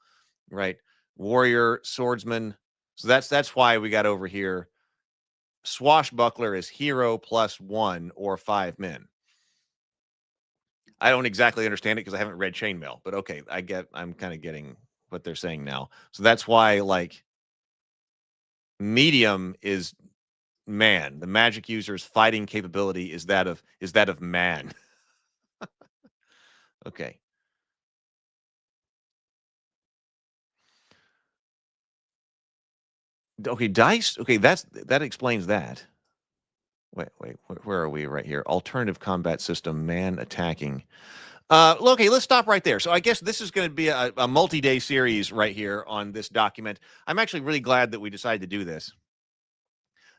right? Warrior, swordsman. So that's why we got over here. Swashbuckler is hero plus 1 or 5 men. I don't exactly understand it because I haven't read chainmail, but okay, I'm kind of getting what they're saying now. So that's why like medium is man. The magic user's fighting capability is that of man. Okay. Okay, dice. Okay, that explains that. Wait, where are we right here? Alternative combat system, man attacking. Okay, let's stop right there. So I guess this is going to be a multi-day series right here on this document. I'm actually really glad that we decided to do this.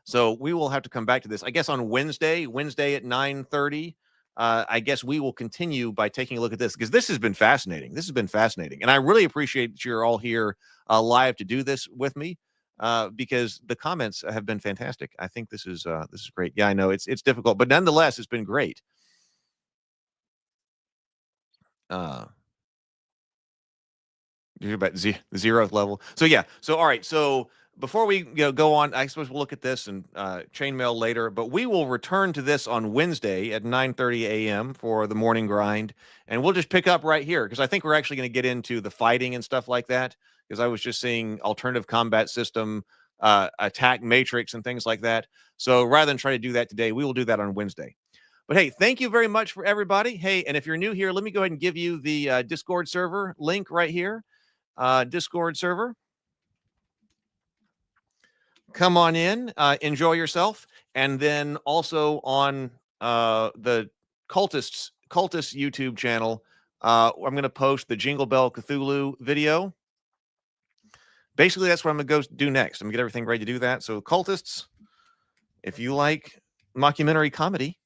So we will have to come back to this, I guess, on Wednesday at 9:30. I guess we will continue by taking a look at this because this has been fascinating. And I really appreciate that you're all here live to do this with me because the comments have been fantastic. I think this is great. Yeah, I know it's difficult, but nonetheless, it's been great. You're about the 0th level. So yeah. So all right. So before we go on, I suppose we'll look at this and chainmail later. But we will return to this on Wednesday at 9:30 a.m. for the morning grind, and we'll just pick up right here because I think we're actually going to get into the fighting and stuff like that. Because I was just seeing alternative combat system, attack matrix, and things like that. So rather than try to do that today, we will do that on Wednesday. But hey, thank you very much for everybody. Hey, and if you're new here, let me go ahead and give you the Discord server link right here. Discord server. Come on in, enjoy yourself. And then also on the Cultist YouTube channel, I'm going to post the Jingle Bell Cthulhu video. Basically, that's what I'm going to go do next. I'm going to get everything ready to do that. So Cultists, if you like mockumentary comedy,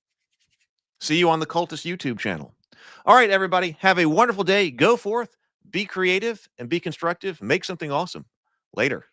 see you on the Cultist YouTube channel. All right, everybody, have a wonderful day. Go forth, be creative, and be constructive. Make something awesome. Later.